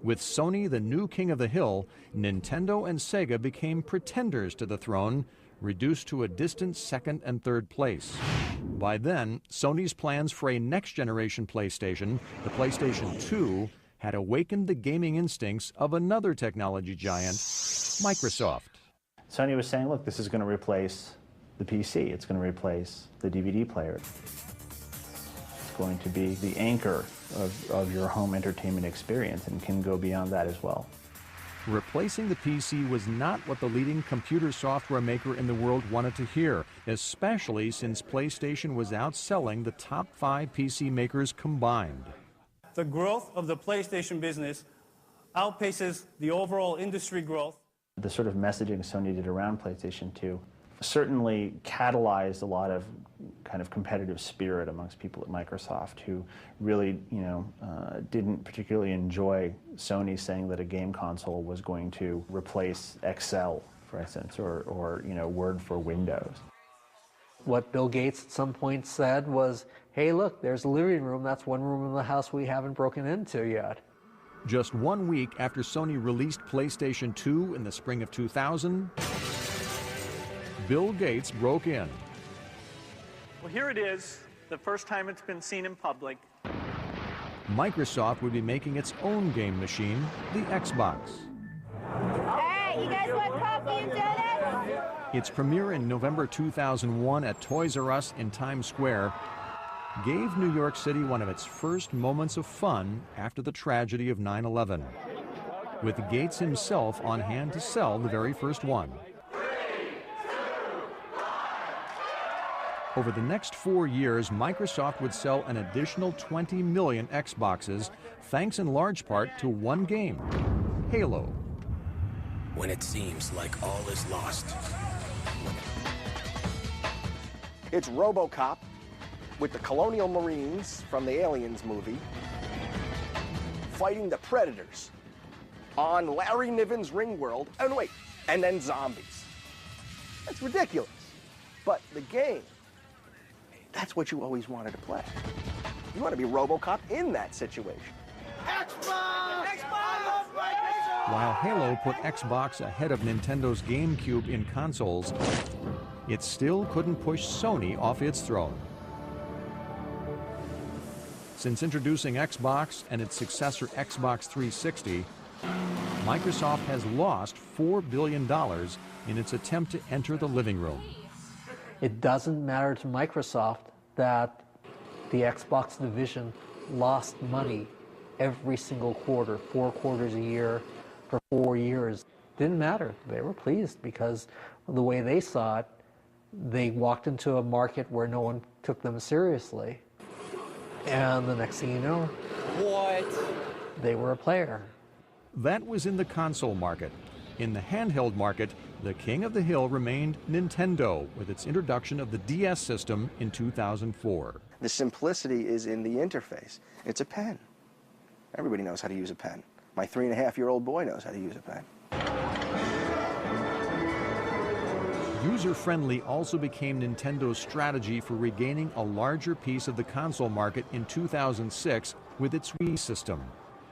With Sony the new king of the hill, Nintendo and Sega became pretenders to the throne, reduced to a distant second and third place. By then, Sony's plans for a next-generation PlayStation, the PlayStation 2, had awakened the gaming instincts of another technology giant, Microsoft. Sony was saying, look, this is going to replace the PC. It's going to replace the DVD player. It's going to be the anchor of your home entertainment experience and can go beyond that as well. Replacing the PC was not what the leading computer software maker in the world wanted to hear, especially since PlayStation was outselling the top 5 PC makers combined. The growth of the PlayStation business outpaces the overall industry growth. The sort of messaging Sony did around PlayStation 2 certainly catalyzed a lot of kind of competitive spirit amongst people at Microsoft who really, didn't particularly enjoy Sony saying that a game console was going to replace Excel, for instance, or Word for Windows. What Bill Gates at some point said was, hey, look, there's a living room. That's one room in the house we haven't broken into yet. Just 1 week after Sony released PlayStation 2 in the spring of 2000, Bill Gates broke in. Well, here it is, the first time it's been seen in public. Microsoft would be making its own game machine, the Xbox. Hey, you guys want coffee and donuts? Its premiere in November 2001 at Toys R Us in Times Square gave New York City one of its first moments of fun after the tragedy of 9/11, with Gates himself on hand to sell the very first one. Over the next 4 years, Microsoft would sell an additional 20 million Xboxes, thanks in large part to one game, Halo. When it seems like all is lost. It's RoboCop with the Colonial Marines from the Aliens movie fighting the Predators on Larry Niven's Ringworld, and then zombies. That's ridiculous. But the game, that's what you always wanted to play. You want to be RoboCop in that situation. Xbox! While Halo put Xbox ahead of Nintendo's GameCube in consoles, it still couldn't push Sony off its throne. Since introducing Xbox and its successor Xbox 360, Microsoft has lost $4 billion in its attempt to enter the living room. It doesn't matter to Microsoft that the Xbox division lost money every single quarter, 4 quarters a year for 4 years. Didn't matter. They were pleased because of the way they saw it. They walked into a market where no one took them seriously. And the next thing you know, they were a player. That was in the console market. In the handheld market, the king of the hill remained Nintendo with its introduction of the DS system in 2004. The simplicity is in the interface. It's a pen. Everybody knows how to use a pen. My 3.5-year-old boy knows how to use a pen. User-friendly also became Nintendo's strategy for regaining a larger piece of the console market in 2006 with its Wii system.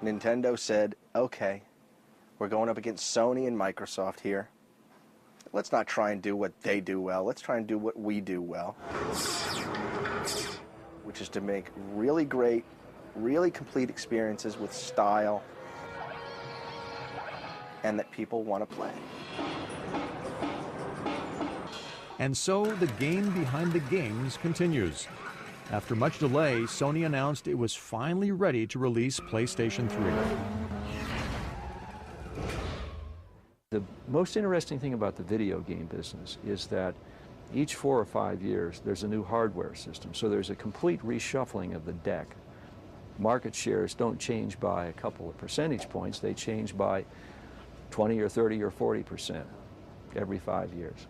Nintendo said, okay, we're going up against Sony and Microsoft here. Let's not try and do what they do well. Let's try and do what we do well, which is to make really great, really complete experiences with style and that people want to play. And so the game behind the games continues. After much delay, Sony announced it was finally ready to release PlayStation 3. The most interesting thing about the video game business is that each 4 or 5 years there's a new hardware system, so there's a complete reshuffling of the deck. Market shares don't change by a couple of percentage points, they change by 20 or 30 or 40% every 5 years.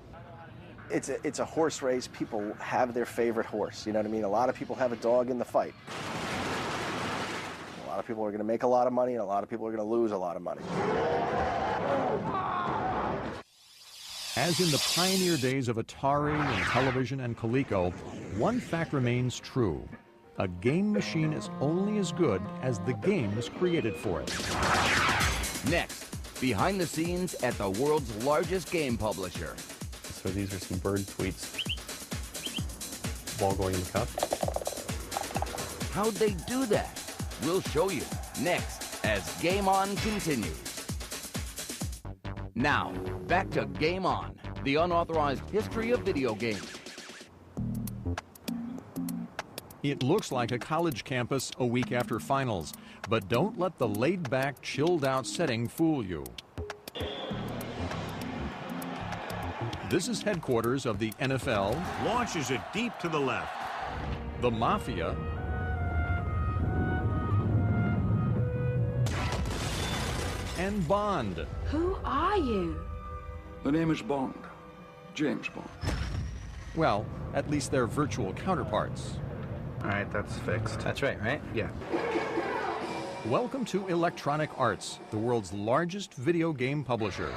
It's a horse race. People have their favorite horse. You know what I mean? A lot of people have a dog in the fight. A lot of people are going to make a lot of money, and a lot of people are going to lose a lot of money. As in the pioneer days of Atari and television and Coleco, one fact remains true. A game machine is only as good as the games created for it. Next, behind the scenes at the world's largest game publisher. So these are some bird tweets. Ball going in the cup. How'd they do that? We'll show you next as Game On continues. Now, back to Game On, the unauthorized history of video games. It looks like a college campus a week after finals, but don't let the laid-back, chilled-out setting fool you. This is headquarters of the NFL. Launches it deep to the left. The Mafia. And Bond. Who are you? The name is Bond. James Bond. Well, at least they're virtual counterparts. All right, that's fixed. That's right, right? Yeah. Welcome to Electronic Arts, the world's largest video game publisher.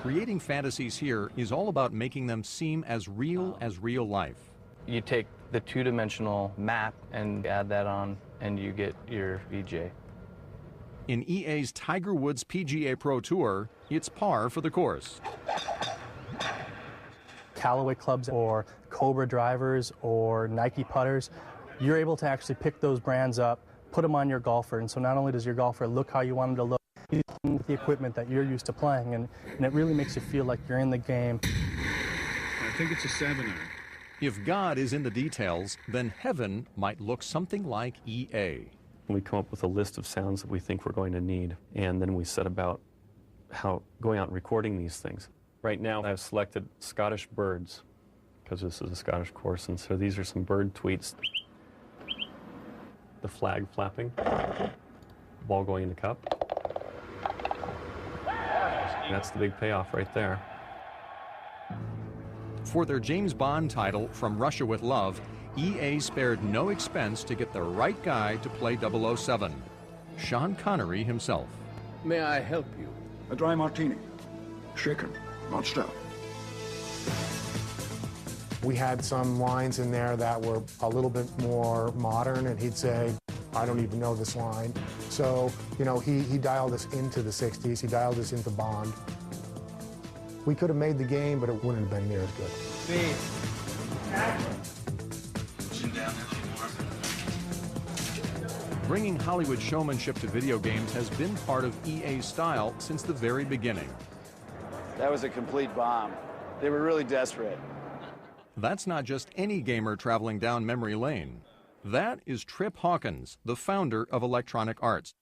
Creating fantasies here is all about making them seem as real life. You take the two-dimensional map and add that on, and you get your VJ. In EA's Tiger Woods PGA Pro Tour, it's par for the course. Callaway clubs or Cobra drivers or Nike putters, you're able to actually pick those brands up, put them on your golfer, and so not only does your golfer look how you want him to look, he's playing with the equipment that you're used to playing, and it really makes you feel like you're in the game. I think it's a 7-iron. If God is in the details, then heaven might look something like EA. We come up with a list of sounds that we think we're going to need, and then we set about going out and recording these things. Right now, I've selected Scottish birds, because this is a Scottish course, and so these are some bird tweets. The flag flapping, ball going in the cup. That's the big payoff right there. For their James Bond title, From Russia with Love, EA spared no expense to get the right guy to play 007, Sean Connery himself. May I help you? A dry martini. Shaken, not stirred. We had some lines in there that were a little bit more modern, and he'd say, I don't even know this line. So, you know, he dialed us into the 60s. He dialed us into Bond. We could have made the game, but it wouldn't have been near as good. Bringing Hollywood showmanship to video games has been part of EA's style since the very beginning. That was a complete bomb. They were really desperate. That's not just any gamer traveling down memory lane. That is Trip Hawkins, the founder of Electronic Arts.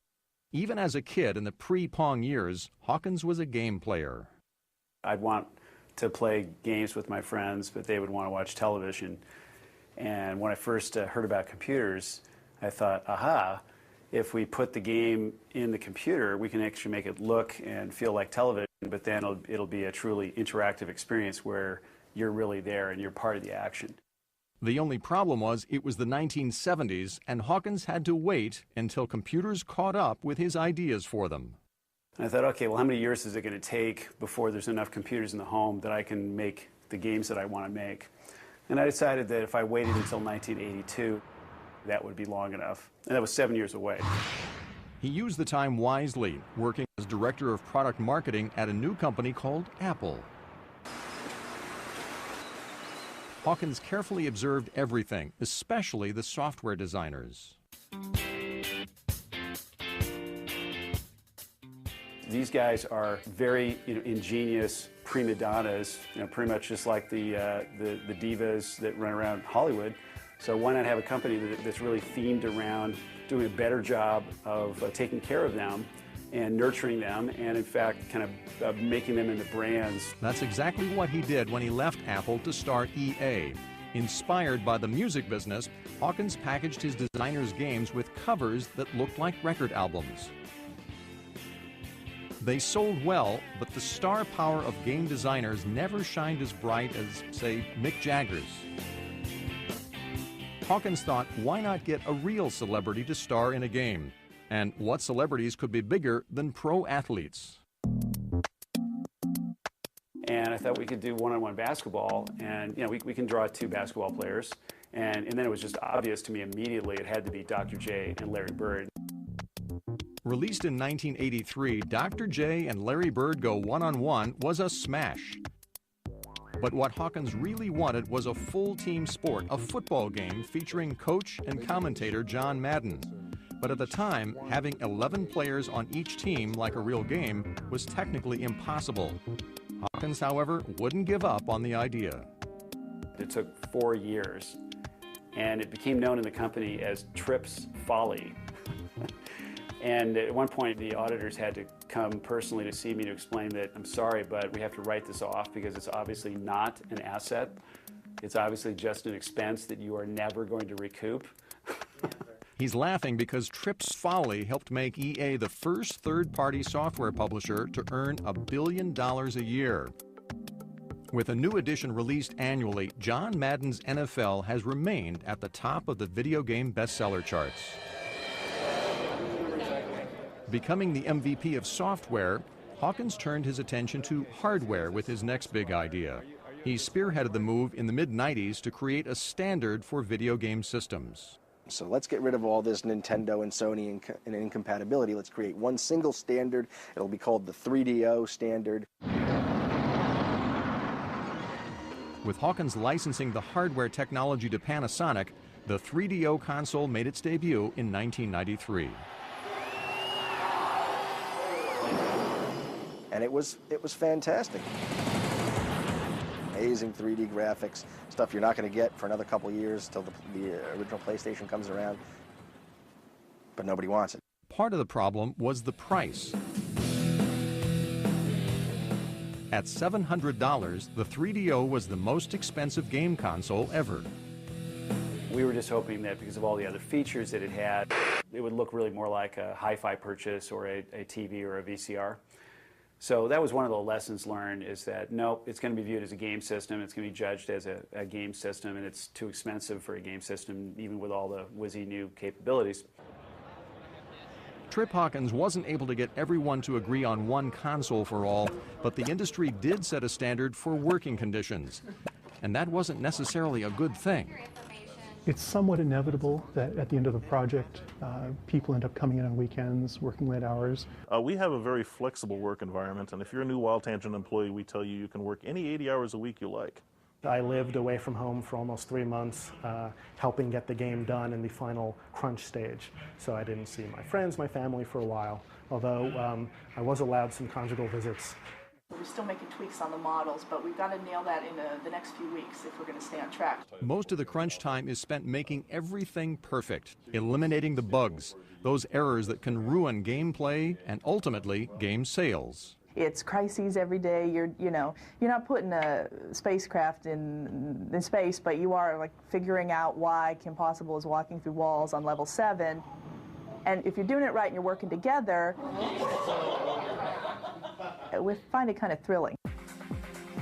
Even as a kid in the pre-Pong years, Hawkins was a game player. I'd want to play games with my friends, but they would want to watch television. And when I first heard about computers, I thought, aha, if we put the game in the computer, we can actually make it look and feel like television, but then it'll be a truly interactive experience where you're really there and you're part of the action. The only problem was it was the 1970s, and Hawkins had to wait until computers caught up with his ideas for them. And I thought, okay, well, how many years is it going to take before there's enough computers in the home that I can make the games that I want to make? And I decided that if I waited until 1982, that would be long enough. And that was 7 years away. He used the time wisely, working as director of product marketing at a new company called Apple. Hawkins carefully observed everything, especially the software designers. These guys are very ingenious prima donnas, pretty much just like the divas that run around Hollywood. So why not have a company that's really themed around doing a better job of taking care of them and nurturing them, and in fact kind of making them into brands. That's exactly what he did when he left Apple to start EA. Inspired by the music business, Hawkins packaged his designers' games with covers that looked like record albums. They sold well, but the star power of game designers never shined as bright as, say, Mick Jagger's. Hawkins thought, why not get a real celebrity to star in a game? And what celebrities could be bigger than pro athletes? And I thought we could do one-on-one basketball, and we can draw 2 basketball players. And then it was just obvious to me immediately it had to be Dr. J and Larry Bird. Released in 1983, Dr. J and Larry Bird Go One-on-One was a smash. But what Hawkins really wanted was a full team sport, a football game featuring coach and commentator John Madden. But at the time, having 11 players on each team like a real game was technically impossible. Hawkins, however, wouldn't give up on the idea. It took 4 years, and it became known in the company as Trip's Folly. And at one point, the auditors had to come personally to see me to explain that, I'm sorry, but we have to write this off because it's obviously not an asset. It's obviously just an expense that you are never going to recoup. He's laughing because Tripp's folly helped make EA the first third-party software publisher to earn $1 billion a year. With a new edition released annually, John Madden's NFL has remained at the top of the video game bestseller charts. Becoming the MVP of software, Hawkins turned his attention to hardware with his next big idea. He spearheaded the move in the mid-90s to create a standard for video game systems. So let's get rid of all this Nintendo and Sony and incompatibility. Let's create one single standard. It'll be called the 3DO standard. With Hawkins licensing the hardware technology to Panasonic, the 3DO console made its debut in 1993. And it was fantastic. Amazing 3D graphics, stuff you're not going to get for another couple years till the original PlayStation comes around. But nobody wants it. Part of the problem was the price. At $700, the 3DO was the most expensive game console ever. We were just hoping that because of all the other features that it had, it would look really more like a hi-fi purchase or a TV or a VCR. So that was one of the lessons learned, is that nope, it's going to be viewed as a game system, it's going to be judged as a game system, and it's too expensive for a game system, even with all the whizzy new capabilities. Trip Hawkins wasn't able to get everyone to agree on one console for all, but the industry did set a standard for working conditions. And that wasn't necessarily a good thing. It's somewhat inevitable that at the end of a project, people end up coming in on weekends, working late hours. We have a very flexible work environment, and if you're a new Wild Tangent employee, we tell you can work any 80 hours a week you like. I lived away from home for almost 3 months, helping get the game done in the final crunch stage. So I didn't see my friends, my family for a while, although I was allowed some conjugal visits. We're still making tweaks on the models, but we've got to nail that in the next few weeks if we're going to stay on track. Most of the crunch time is spent making everything perfect, eliminating the bugs, those errors that can ruin gameplay and ultimately game sales. It's crises every day. You're not putting a spacecraft in space, but you are like figuring out why Kim Possible is walking through walls on level 7. And if you're doing it right and you're working together, we find it kind of thrilling.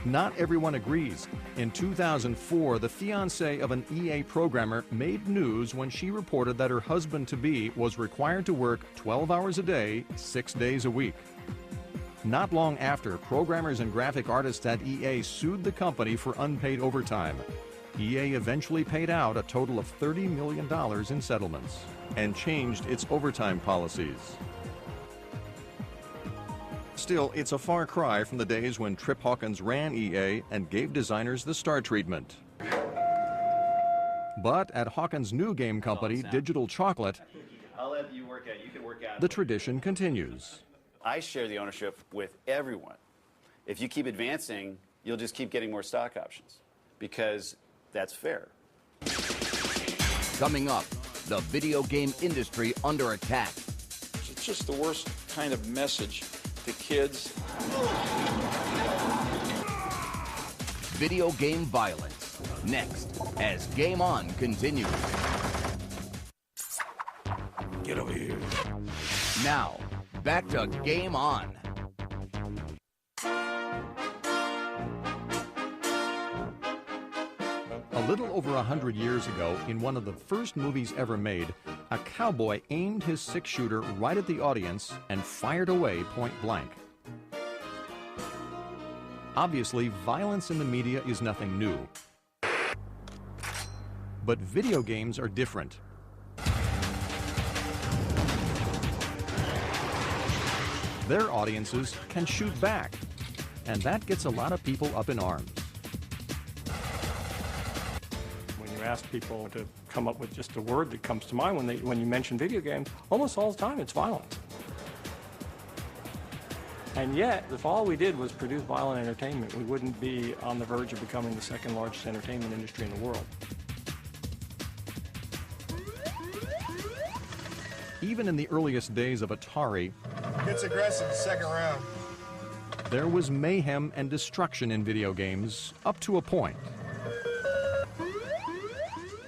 Not everyone agrees. In 2004, the fiancé of an EA programmer made news when she reported that her husband-to-be was required to work 12 hours a day, 6 days a week. Not long after, programmers and graphic artists at EA sued the company for unpaid overtime. EA eventually paid out a total of $30 million in settlements and changed its overtime policies. Still, it's a far cry from the days when Trip Hawkins ran EA and gave designers the star treatment. But at Hawkins' new game company, Digital Chocolate, I'll let you work out. You can work out. the tradition continues. I share the ownership with everyone. If you keep advancing, you'll just keep getting more stock options because that's fair. Coming up, the video game industry under attack. It's just the worst kind of message to kids. Video game violence. Next, as Game On continues. Get over here. Now, back to Game On. A little over 100 years ago, in one of the first movies ever made, a cowboy aimed his six-shooter right at the audience and fired away point blank. Obviously, violence in the media is nothing new. But video games are different. Their audiences can shoot back, and that gets a lot of people up in arms. When you ask people to come up with just a word that comes to mind when you mention video games, almost all the time it's violence. And yet, if all we did was produce violent entertainment, we wouldn't be on the verge of becoming the second largest entertainment industry in the world. Even in the earliest days of Atari, gets aggressive the second round. There was mayhem and destruction in video games, up to a point.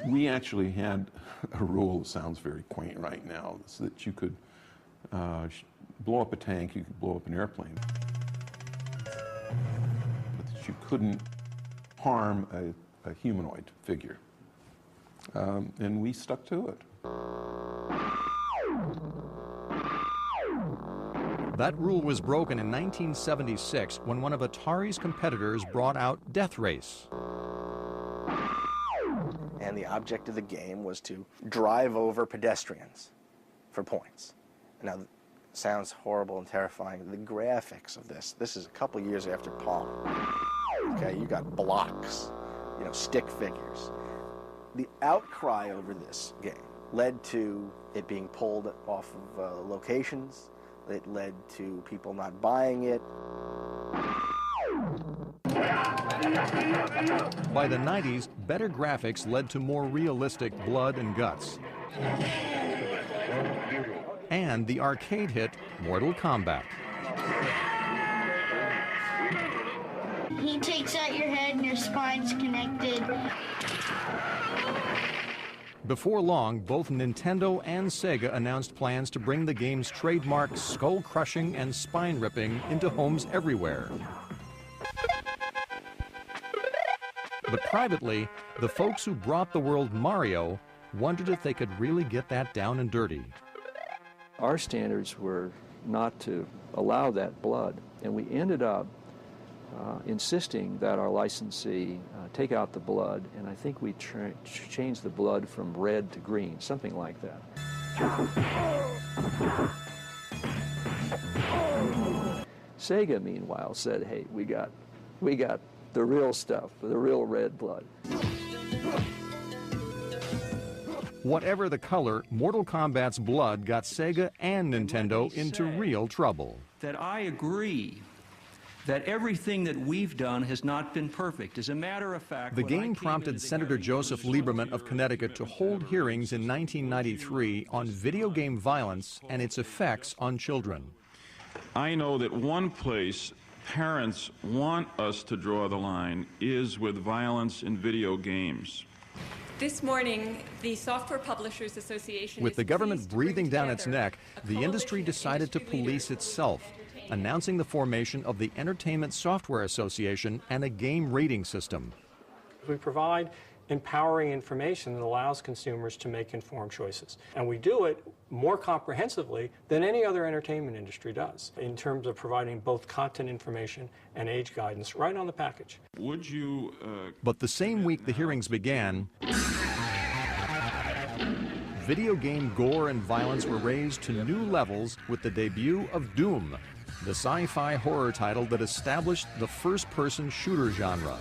We actually had a rule that sounds very quaint right now, so that you could blow up a tank, you could blow up an airplane, but that you couldn't harm a humanoid figure. And we stuck to it. That rule was broken in 1976 when one of Atari's competitors brought out Death Race. And the object of the game was to drive over pedestrians for points. Now, it sounds horrible and terrifying. The graphics of this is a couple years after Pong. Okay, you got blocks, you know, stick figures. The outcry over this game led to it being pulled off of locations. It led to people not buying it. By the 90s, better graphics led to more realistic blood and guts. And the arcade hit Mortal Kombat. He takes out your head and your spine's connected. Before long, both Nintendo and Sega announced plans to bring the game's trademark skull-crushing and spine-ripping into homes everywhere. But privately, the folks who brought the world Mario wondered if they could really get that down and dirty. Our standards were not to allow that blood, and we ended up insisting that our licensee take out the blood, and I think we changed the blood from red to green, something like that. Sega, meanwhile, said, "Hey, we got the real stuff, the real red blood." Whatever the color, Mortal Kombat's blood got Sega and Nintendo into real trouble. That I agree that everything that we've done has not been perfect. As a matter of fact, the game prompted Senator Joseph Lieberman of Connecticut to hold hearings in 1993 on video game violence and its effects on children. I know that one place parents want us to draw the line is with violence in video games. This morning, the Software Publishers Association, with the government breathing down its neck, the industry decided to police itself, announcing the formation of the Entertainment Software Association and a game rating system. We provide empowering information that allows consumers to make informed choices. And we do it more comprehensively than any other entertainment industry does in terms of providing both content information and age guidance right on the package. Would you... But the same week the hearings began, video game gore and violence were raised to new levels with the debut of Doom, the sci-fi horror title that established the first-person shooter genre.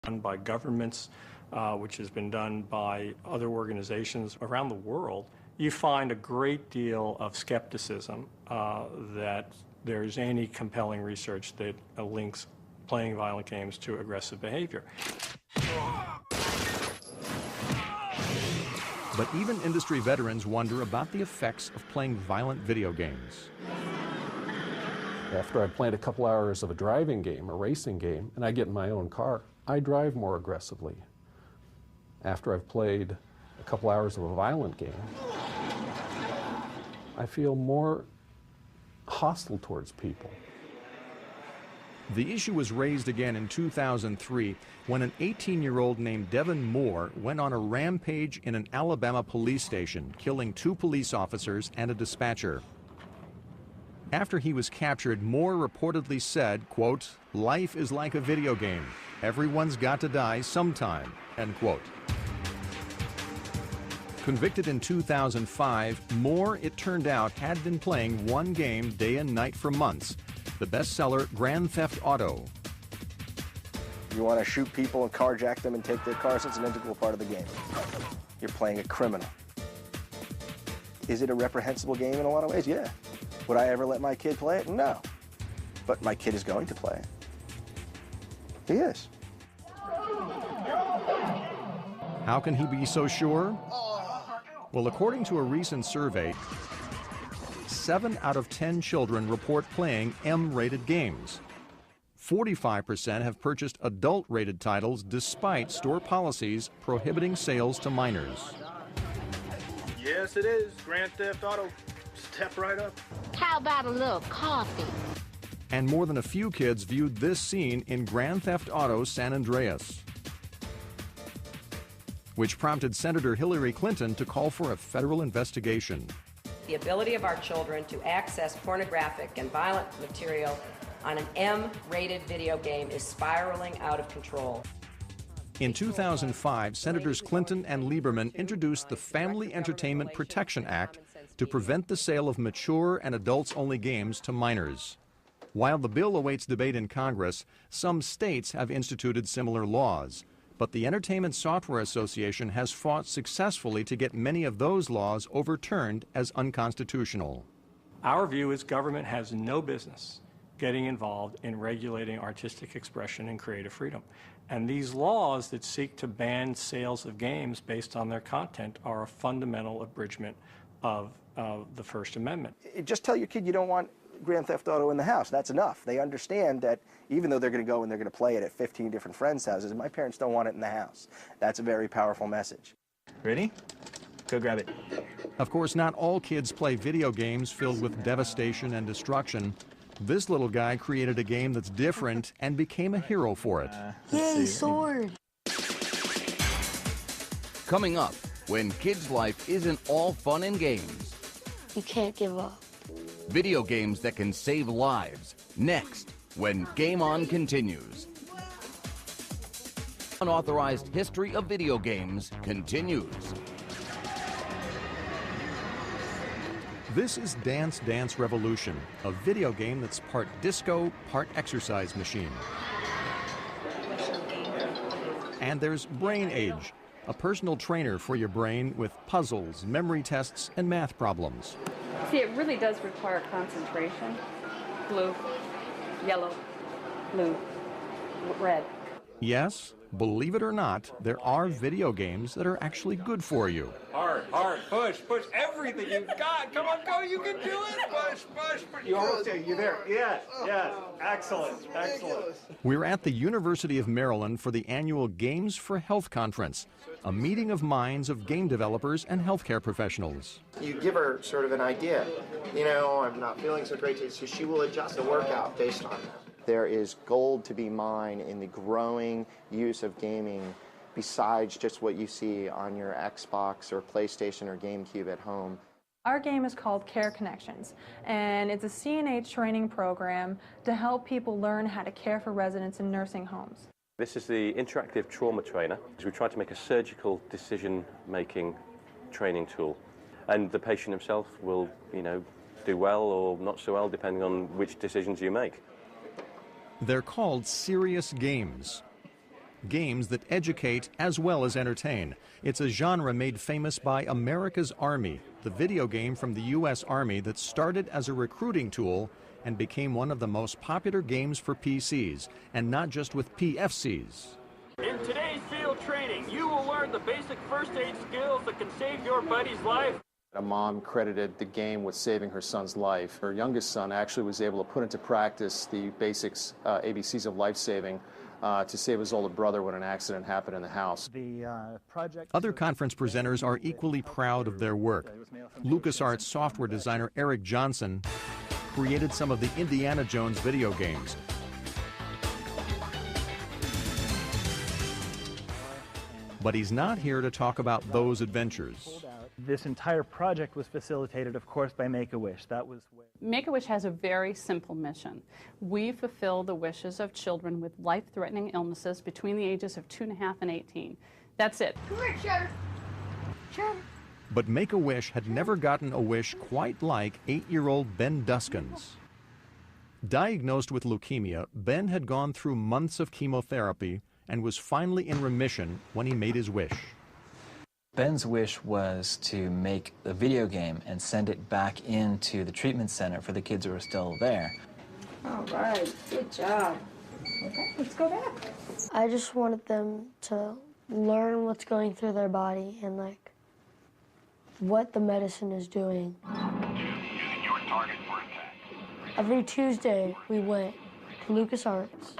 Done by governments, which has been done by other organizations around the world, you find a great deal of skepticism that there's any compelling research that links playing violent games to aggressive behavior. But even industry veterans wonder about the effects of playing violent video games. After I've played a couple hours of a driving game, a racing game, and I get in my own car, I drive more aggressively. After I've played a couple hours of a violent game, I feel more hostile towards people. The issue was raised again in 2003 when an 18-year-old named Devin Moore went on a rampage in an Alabama police station, killing 2 police officers and a dispatcher. After he was captured, Moore reportedly said, quote, "Life is like a video game. Everyone's got to die sometime," end quote. Convicted in 2005, Moore, it turned out, had been playing one game day and night for months, the bestseller Grand Theft Auto. You want to shoot people and carjack them and take their cars, it's an integral part of the game. You're playing a criminal. Is it a reprehensible game in a lot of ways? Yeah. Would I ever let my kid play it? No. But my kid is going to play it. He is. How can he be so sure? Well, according to a recent survey, 7 out of 10 children report playing M-rated games. 45% have purchased adult-rated titles despite store policies prohibiting sales to minors. Yes, it is. Grand Theft Auto. Step right up. How about a little coffee? And more than a few kids viewed this scene in Grand Theft Auto San Andreas, which prompted Senator Hillary Clinton to call for a federal investigation. The ability of our children to access pornographic and violent material on an M-rated video game is spiraling out of control. In 2005, Senators Clinton and Lieberman introduced the Family Entertainment Protection Act to prevent the sale of mature and adults-only games to minors. While the bill awaits debate in Congress, some states have instituted similar laws. But the Entertainment Software Association has fought successfully to get many of those laws overturned as unconstitutional. Our view is government has no business getting involved in regulating artistic expression and creative freedom. And these laws that seek to ban sales of games based on their content are a fundamental abridgment of the First Amendment. Just tell your kid you don't want Grand Theft Auto in the house. That's enough. They understand that even though they're going to go and they're going to play it at 15 different friends' houses, my parents don't want it in the house. That's a very powerful message. Ready? Go grab it. Of course, not all kids play video games filled with devastation and destruction. This little guy created a game that's different and became a hero for it. Yay, sword! Coming up, when kids' life isn't all fun and games. You can't give up. Video games that can save lives. Next, when Game On continues. Unauthorized history of video games continues. This is Dance Dance Revolution, a video game that's part disco, part exercise machine. And there's Brain Age, a personal trainer for your brain with puzzles, memory tests, and math problems. See, it really does require concentration. Blue, yellow, blue, red. Yes, believe it or not, there are video games that are actually good for you. Hard, push everything you've got. Come on, go, you can do it. Push. You're almost there, you're there. Yes, excellent. We're at the University of Maryland for the annual Games for Health Conference, a meeting of minds of game developers and healthcare professionals. You give her sort of an idea. You know, I'm not feeling so great today, so she will adjust the workout based on that. There is gold to be mined in the growing use of gaming besides just what you see on your Xbox or PlayStation or GameCube at home. Our game is called Care Connections, and it's a CNH training program to help people learn how to care for residents in nursing homes. This is the interactive trauma trainer. We try to make a surgical decision-making training tool, and the patient himself will, do well or not so well depending on which decisions you make. They're called serious games. Games that educate as well as entertain. It's a genre made famous by America's Army, the video game from the U.S. Army that started as a recruiting tool and became one of the most popular games for PCs, and not just with PFCs. In today's field training, you will learn the basic first aid skills that can save your buddy's life. A mom credited the game with saving her son's life. Her youngest son actually was able to put into practice the basics, ABCs of life saving, to save his older brother when an accident happened in the house. Other conference presenters are equally proud of their work. LucasArts software designer Eric Johnson created some of the Indiana Jones video games. But he's not here to talk about those adventures. This entire project was facilitated, of course, by Make-A-Wish. Make-A-Wish has a very simple mission. We fulfill the wishes of children with life-threatening illnesses between the ages of 2.5 and 18. That's it. Come here, Cheddar. Cheddar. But Make-A-Wish had never gotten a wish quite like 8-year-old Ben Duskin's. Diagnosed with leukemia, Ben had gone through months of chemotherapy and was finally in remission when he made his wish. Ben's wish was to make a video game and send it back into the treatment center for the kids who are still there. All right, good job. Okay, let's go back. I just wanted them to learn what's going through their body and like what the medicine is doing. Every Tuesday we went to LucasArts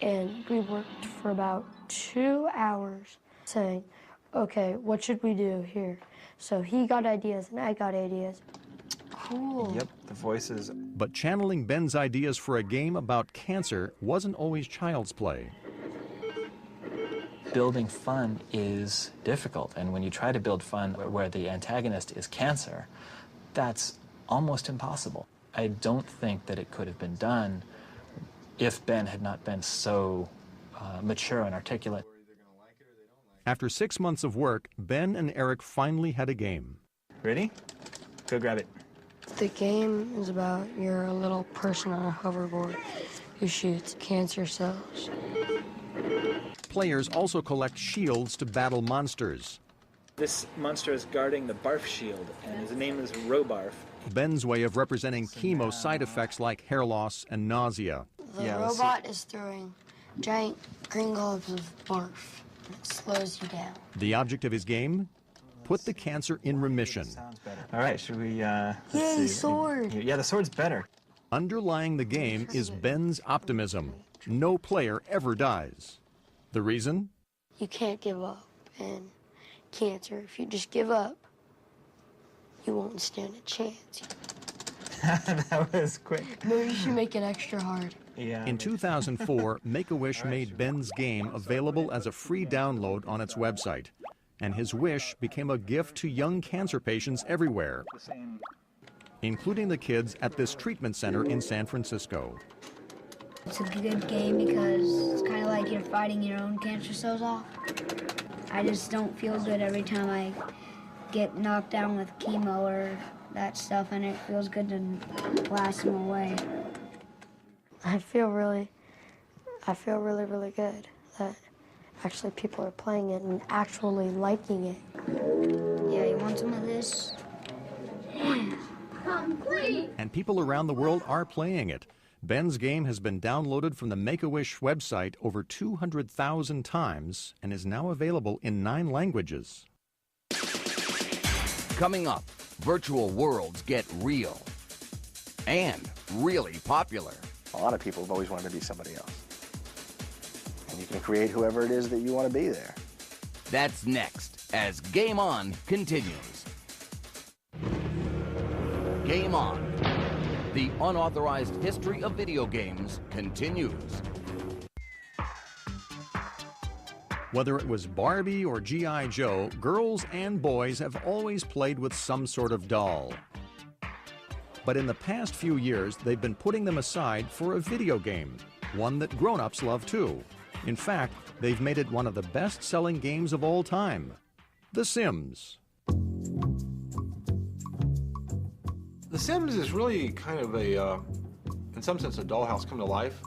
and we worked for about 2 hours saying, okay, what should we do here? So he got ideas and I got ideas. Cool. Yep, the voices. But channeling Ben's ideas for a game about cancer wasn't always child's play. Building fun is difficult, and when you try to build fun where the antagonist is cancer, that's almost impossible. I don't think that it could have been done if Ben had not been so mature and articulate. After 6 months of work, Ben and Eric finally had a game. Ready? Go grab it. The game is about you're a little person on a hoverboard who shoots cancer cells. Players also collect shields to battle monsters. This monster is guarding the barf shield, and his name is Robarf. Ben's way of representing chemo side effects like hair loss and nausea. The robot is throwing giant green globs of barf. It slows you down. The object of his game? Put the cancer in remission. All right, should we, Yay, sword! Yeah, the sword's better. Underlying the game is Ben's optimism. No player ever dies. The reason? You can't give up. And cancer, if you just give up, you won't stand a chance. That was quick. Maybe you should make it extra hard. Yeah. In 2004, Make-A-Wish made Ben's game available as a free download on its website. And his wish became a gift to young cancer patients everywhere, including the kids at this treatment center in San Francisco. It's a good game because it's kind of like you're fighting your own cancer cells off. I just don't feel good every time I get knocked down with chemo or that stuff, and it feels good to blast them away. I feel really good that actually people are playing it and actually liking it. Yeah, you want some of this? And people around the world are playing it. Ben's game has been downloaded from the Make-A-Wish website over 200,000 times and is now available in 9 languages. Coming up, virtual worlds get real and really popular. A lot of people have always wanted to be somebody else. And you can create whoever it is that you want to be there. That's next as Game On continues. Game On. The unauthorized history of video games continues. Whether it was Barbie or G.I. Joe, girls and boys have always played with some sort of doll. But in the past few years, they've been putting them aside for a video game, one that grown-ups love too. In fact, they've made it one of the best-selling games of all time, The Sims. The Sims is really kind of a, in some sense, a dollhouse come to life.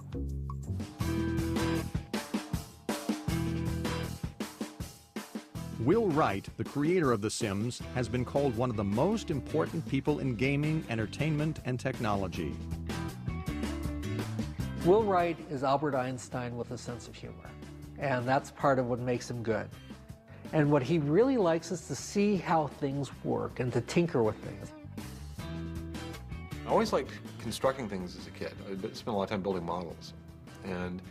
Will Wright, the creator of The Sims, has been called one of the most important people in gaming, entertainment, and technology. Will Wright is Albert Einstein with a sense of humor, and that's part of what makes him good. And what he really likes is to see how things work and to tinker with things. I always liked constructing things as a kid. I spent a lot of time building models. And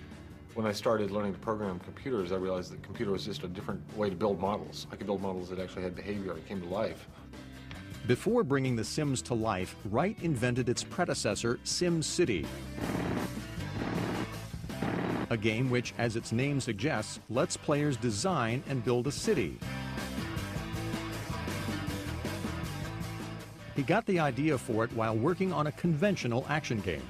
when I started learning to program computers, I realized that computer was just a different way to build models. I could build models that actually had behavior and came to life. Before bringing The Sims to life, Wright invented its predecessor, SimCity. A game which, as its name suggests, lets players design and build a city. He got the idea for it while working on a conventional action game.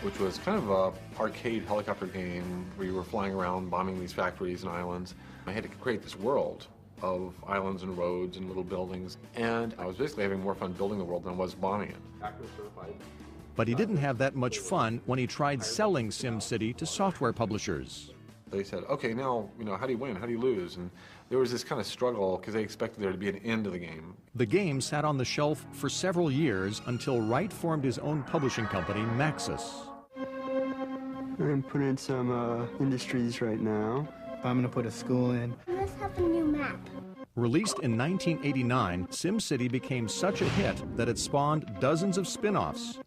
Which was kind of an arcade helicopter game where you were flying around bombing these factories and islands. I had to create this world of islands and roads and little buildings, and I was basically having more fun building the world than I was bombing it. But he didn't have that much fun when he tried selling SimCity to software publishers. They said, okay, now, how do you win? How do you lose? And there was this kind of struggle because they expected there to be an end to the game. The game sat on the shelf for several years until Wright formed his own publishing company, Maxis. I'm going to put in some industries right now. I'm going to put a school in. Let's have a new map. Released in 1989, SimCity became such a hit that it spawned dozens of spin-offs,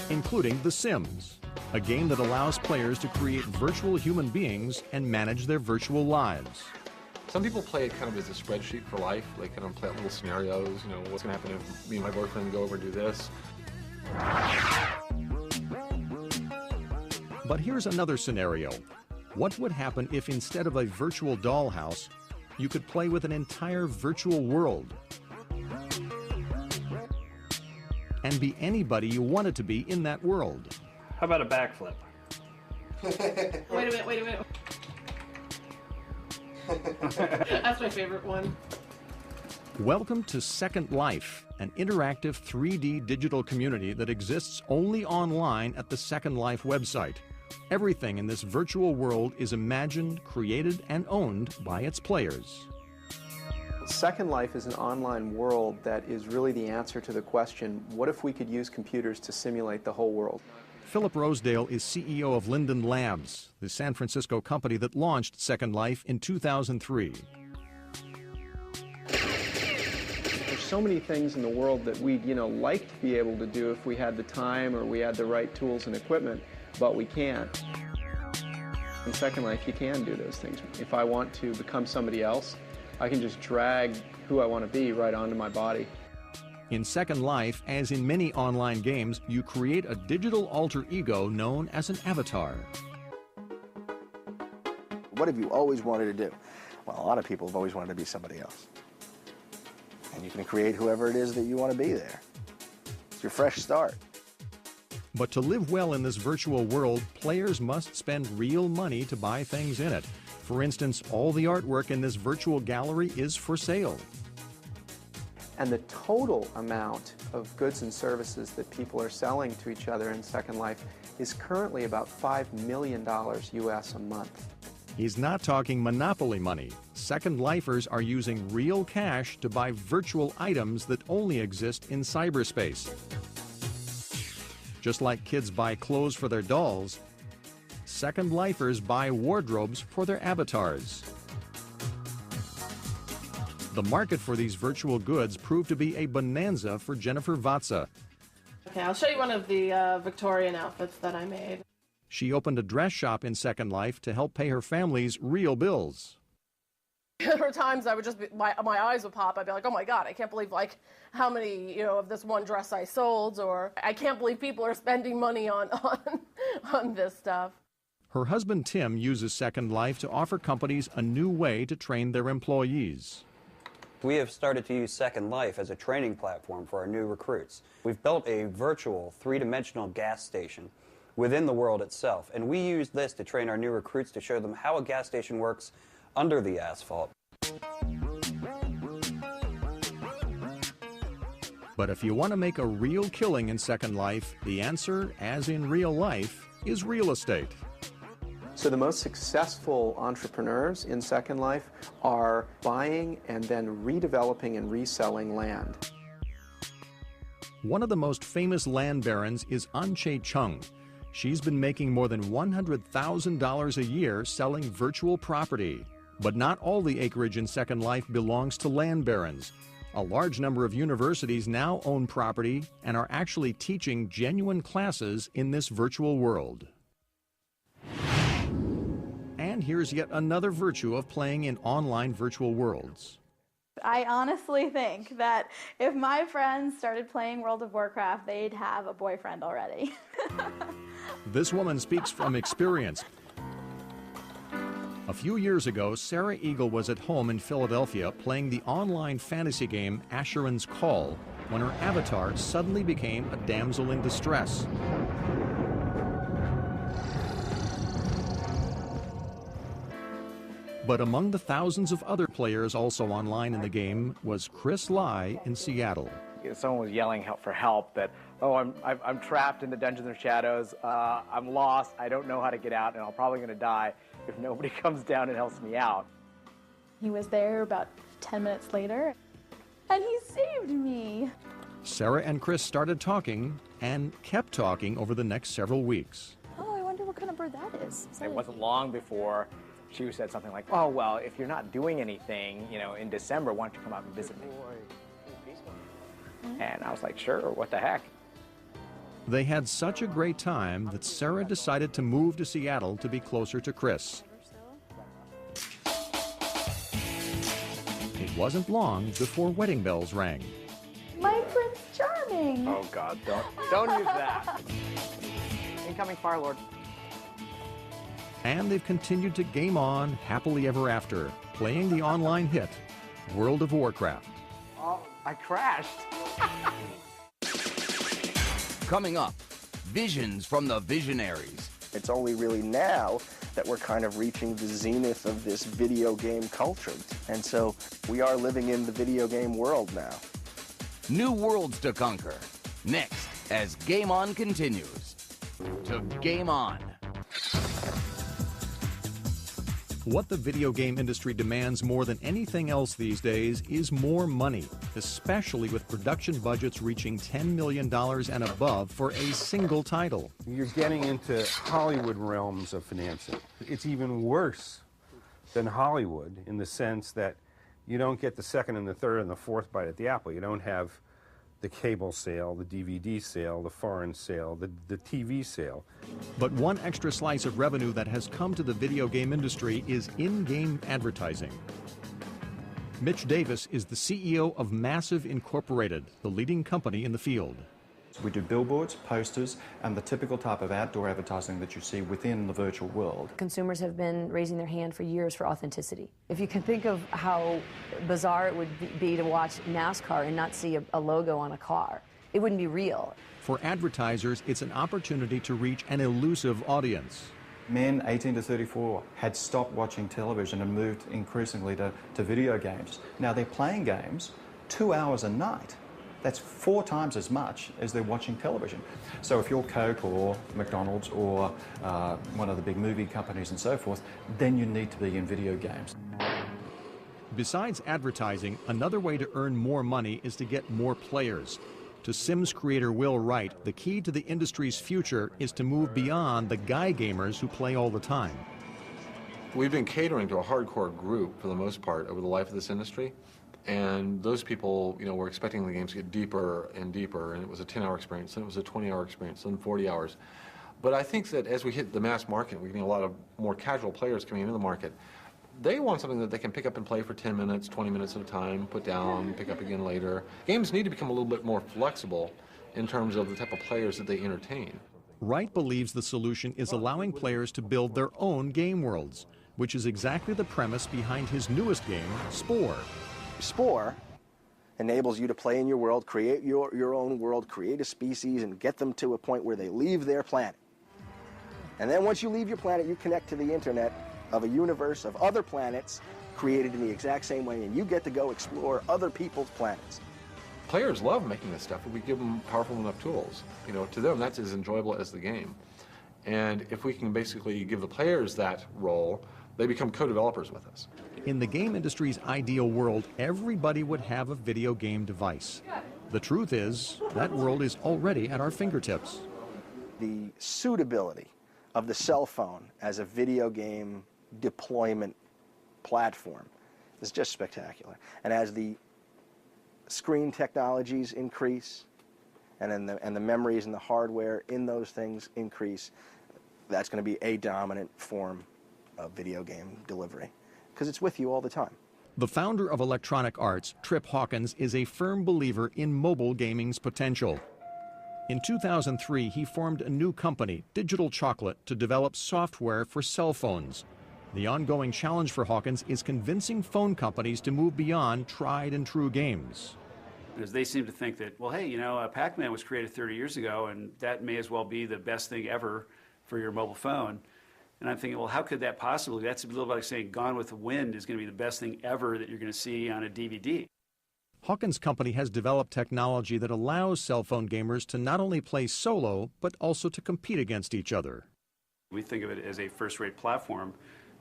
including The Sims, a game that allows players to create virtual human beings and manage their virtual lives. Some people play it kind of as a spreadsheet for life. They kind of play out little scenarios, what's going to happen if me and my boyfriend go over and do this. But here's another scenario. What would happen if instead of a virtual dollhouse, you could play with an entire virtual world and be anybody you wanted to be in that world? How about a backflip? Wait a minute. That's my favorite one. Welcome to Second Life, an interactive 3D digital community that exists only online at the Second Life website. Everything in this virtual world is imagined, created, and owned by its players. Second Life is an online world that is really the answer to the question, what if we could use computers to simulate the whole world? Philip Rosedale is CEO of Linden Labs, the San Francisco company that launched Second Life in 2003. There's so many things in the world that we'd, like to be able to do if we had the time or we had the right tools and equipment, but we can't. In Second Life, you can do those things. If I want to become somebody else, I can just drag who I want to be right onto my body. In Second Life, as in many online games, you create a digital alter ego known as an avatar. What have you always wanted to do? Well, a lot of people have always wanted to be somebody else. And you can create whoever it is that you want to be there. It's your fresh start. But to live well in this virtual world, players must spend real money to buy things in it. For instance, all the artwork in this virtual gallery is for sale. And the total amount of goods and services that people are selling to each other in Second Life is currently about $5 million US a month. He's not talking monopoly money. Second Lifers are using real cash to buy virtual items that only exist in cyberspace. Just like kids buy clothes for their dolls, Second Lifers buy wardrobes for their avatars. The market for these virtual goods proved to be a bonanza for Jennifer Vatsa. Okay, I'll show you one of the Victorian outfits that I made. She opened a dress shop in Second Life to help pay her family's real bills. There were times I would just be, my eyes would pop. I'd be like, oh my God, I can't believe how many, of this one dress I sold, or I can't believe people are spending money on this stuff. Her husband Tim uses Second Life to offer companies a new way to train their employees. We have started to use Second Life as a training platform for our new recruits. We've built a virtual three-dimensional gas station within the world itself, and we use this to train our new recruits to show them how a gas station works under the asphalt. But if you want to make a real killing in Second Life, the answer, as in real life, is real estate. So the most successful entrepreneurs in Second Life are buying and then redeveloping and reselling land. One of the most famous land barons is An-che Chung. She's been making more than $100,000 a year selling virtual property. But not all the acreage in Second Life belongs to land barons. A large number of universities now own property and are actually teaching genuine classes in this virtual world. And here's yet another virtue of playing in online virtual worlds. I honestly think that if my friends started playing World of Warcraft, they'd have a boyfriend already. This woman speaks from experience. A few years ago, Sarah Eagle was at home in Philadelphia playing the online fantasy game Asheron's Call when her avatar suddenly became a damsel in distress. But among the thousands of other players also online in the game was Chris Lai in Seattle. Someone was yelling for help that, oh, I'm trapped in the Dungeons and Shadows, I'm lost, I don't know how to get out, and I'm probably going to die if nobody comes down and helps me out. He was there about 10 minutes later, and he saved me. Sarah and Chris started talking and kept talking over the next several weeks. Oh, I wonder what kind of bird that is. It wasn't long before she said something like, oh, well, if you're not doing anything, in December, why don't you come out and visit me? And I was like, sure, what the heck? They had such a great time that Sarah decided to move to Seattle to be closer to Chris. It wasn't long before wedding bells rang. My Prince Charming! Oh, God, don't use that. Incoming Fire Lord. And they've continued to game on happily ever after, playing the online hit, World of Warcraft. Oh, I crashed. Coming up, visions from the visionaries. It's only really now that we're kind of reaching the zenith of this video game culture. And so we are living in the video game world now. New worlds to conquer. Next, as Game On continues. To Game On. What the video game industry demands more than anything else these days is more money, especially with production budgets reaching $10 million and above for a single title. You're getting into Hollywood realms of financing. It's even worse than Hollywood in the sense that you don't get the second and the third and the fourth bite at the apple. You don't have the cable sale, the DVD sale, the foreign sale, the TV sale. But one extra slice of revenue that has come to the video game industry is in-game advertising. Mitch Davis is the CEO of Massive Incorporated, the leading company in the field. We do billboards, posters, and the typical type of outdoor advertising that you see within the virtual world. Consumers have been raising their hand for years for authenticity. If you can think of how bizarre it would be to watch NASCAR and not see a logo on a car, it wouldn't be real. For advertisers, it's an opportunity to reach an elusive audience. Men 18 to 34 had stopped watching television and moved increasingly to video games. Now they're playing games 2 hours a night. That's 4 times as much as they're watching television. So if you're Coke or McDonald's or one of the big movie companies and so forth, then you need to be in video games. Besides advertising, another way to earn more money is to get more players. To Sims creator Will Wright, the key to the industry's future is to move beyond the guy gamers who play all the time. We've been catering to a hardcore group for the most part over the life of this industry. And those people, were expecting the games to get deeper and deeper, and it was a 10-hour experience, then it was a 20-hour experience, then 40 hours. But I think that as we hit the mass market, we're getting a lot of more casual players coming into the market. They want something that they can pick up and play for 10 minutes, 20 minutes at a time, put down, pick up again later. Games need to become a little bit more flexible in terms of the type of players that they entertain. Wright believes the solution is allowing players to build their own game worlds, which is exactly the premise behind his newest game, Spore. Spore enables you to play in your world, create your own world, create a species, and get them to a point where they leave their planet. And then once you leave your planet, you connect to the internet of a universe of other planets created in the exact same way, and you get to go explore other people's planets. Players love making this stuff if we give them powerful enough tools. To them, that's as enjoyable as the game. And if we can basically give the players that role, they become co-developers with us. In the game industry's ideal world, everybody would have a video game device. The truth is, that world is already at our fingertips. The suitability of the cell phone as a video game deployment platform is just spectacular. And as the screen technologies increase and the memories and the hardware in those things increase, that's going to be a dominant form of video game delivery because it's with you all the time. The founder of Electronic Arts, Trip Hawkins, is a firm believer in mobile gaming's potential. In 2003, he formed a new company, Digital Chocolate, to develop software for cell phones. The ongoing challenge for Hawkins is convincing phone companies to move beyond tried and true games. Because they seem to think that, well, hey, you know, Pac-Man was created 30 years ago, and that may as well be the best thing ever for your mobile phone. And I'm thinking, well, how could that possibly? That's a little like saying Gone with the Wind is going to be the best thing ever that you're going to see on a DVD. Hawkins' company has developed technology that allows cell phone gamers to not only play solo, but also to compete against each other. We think of it as a first-rate platform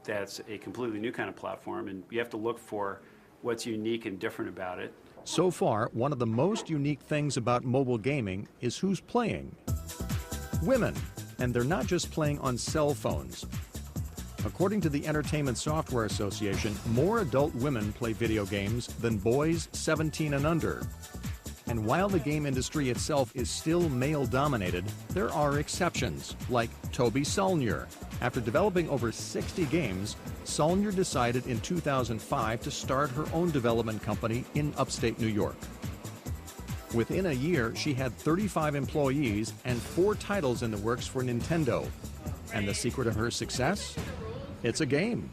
that's a completely new kind of platform, and you have to look for what's unique and different about it. So far, one of the most unique things about mobile gaming is who's playing. Women. And they're not just playing on cell phones. According to the Entertainment Software Association, more adult women play video games than boys 17 and under. And while the game industry itself is still male-dominated, there are exceptions, like Toby Solnier. After developing over 60 games, Solnier decided in 2005 to start her own development company in upstate New York. Within a year, she had 35 employees and 4 titles in the works for Nintendo. And the secret of her success? It's a game.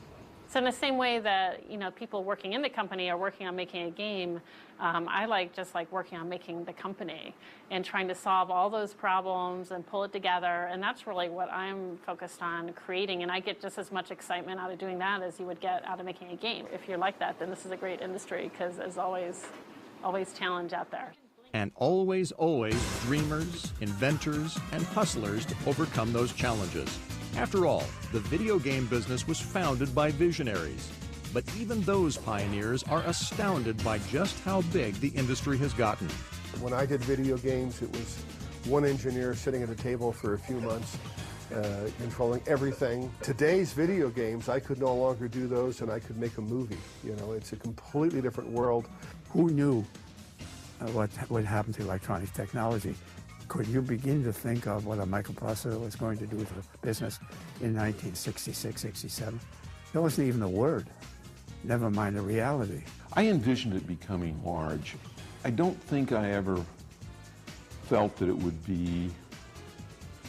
So in the same way that, you know, people working in the company are working on making a game, I like working on making the company and trying to solve all those problems and pull it together. And that's really what I'm focused on creating. And I get just as much excitement out of doing that as you would get out of making a game. If you're like that, then this is a great industry because there's always challenge out there. And always, dreamers, inventors, and hustlers to overcome those challenges. After all, the video game business was founded by visionaries. But even those pioneers are astounded by just how big the industry has gotten. When I did video games, it was one engineer sitting at a table for a few months, controlling everything. Today's video games, I could no longer do those, and I could make a movie. You know, it's a completely different world. Who knew what would happen to electronic technology? Could you begin to think of what a microprocessor was going to do to the business in 1966, 67? That wasn't even a word, never mind a reality. I envisioned it becoming large. I don't think I ever felt that it would be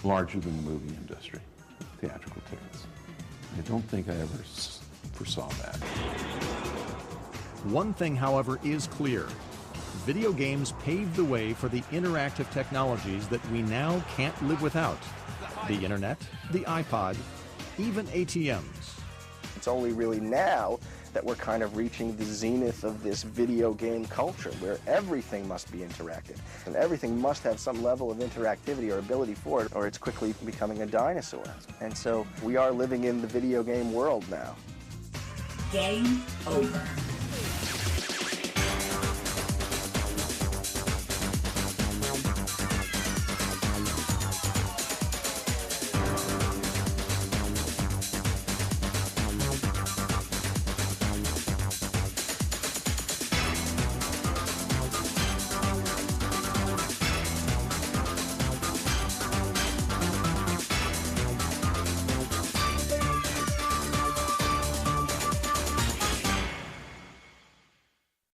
larger than the movie industry, theatrical tickets. I don't think I ever foresaw that. One thing, however, is clear. Video games paved the way for the interactive technologies that we now can't live without. The internet, the iPod, even ATMs. It's only really now that we're kind of reaching the zenith of this video game culture where everything must be interactive and everything must have some level of interactivity or ability for it, or it's quickly becoming a dinosaur. And so we are living in the video game world now. Game over.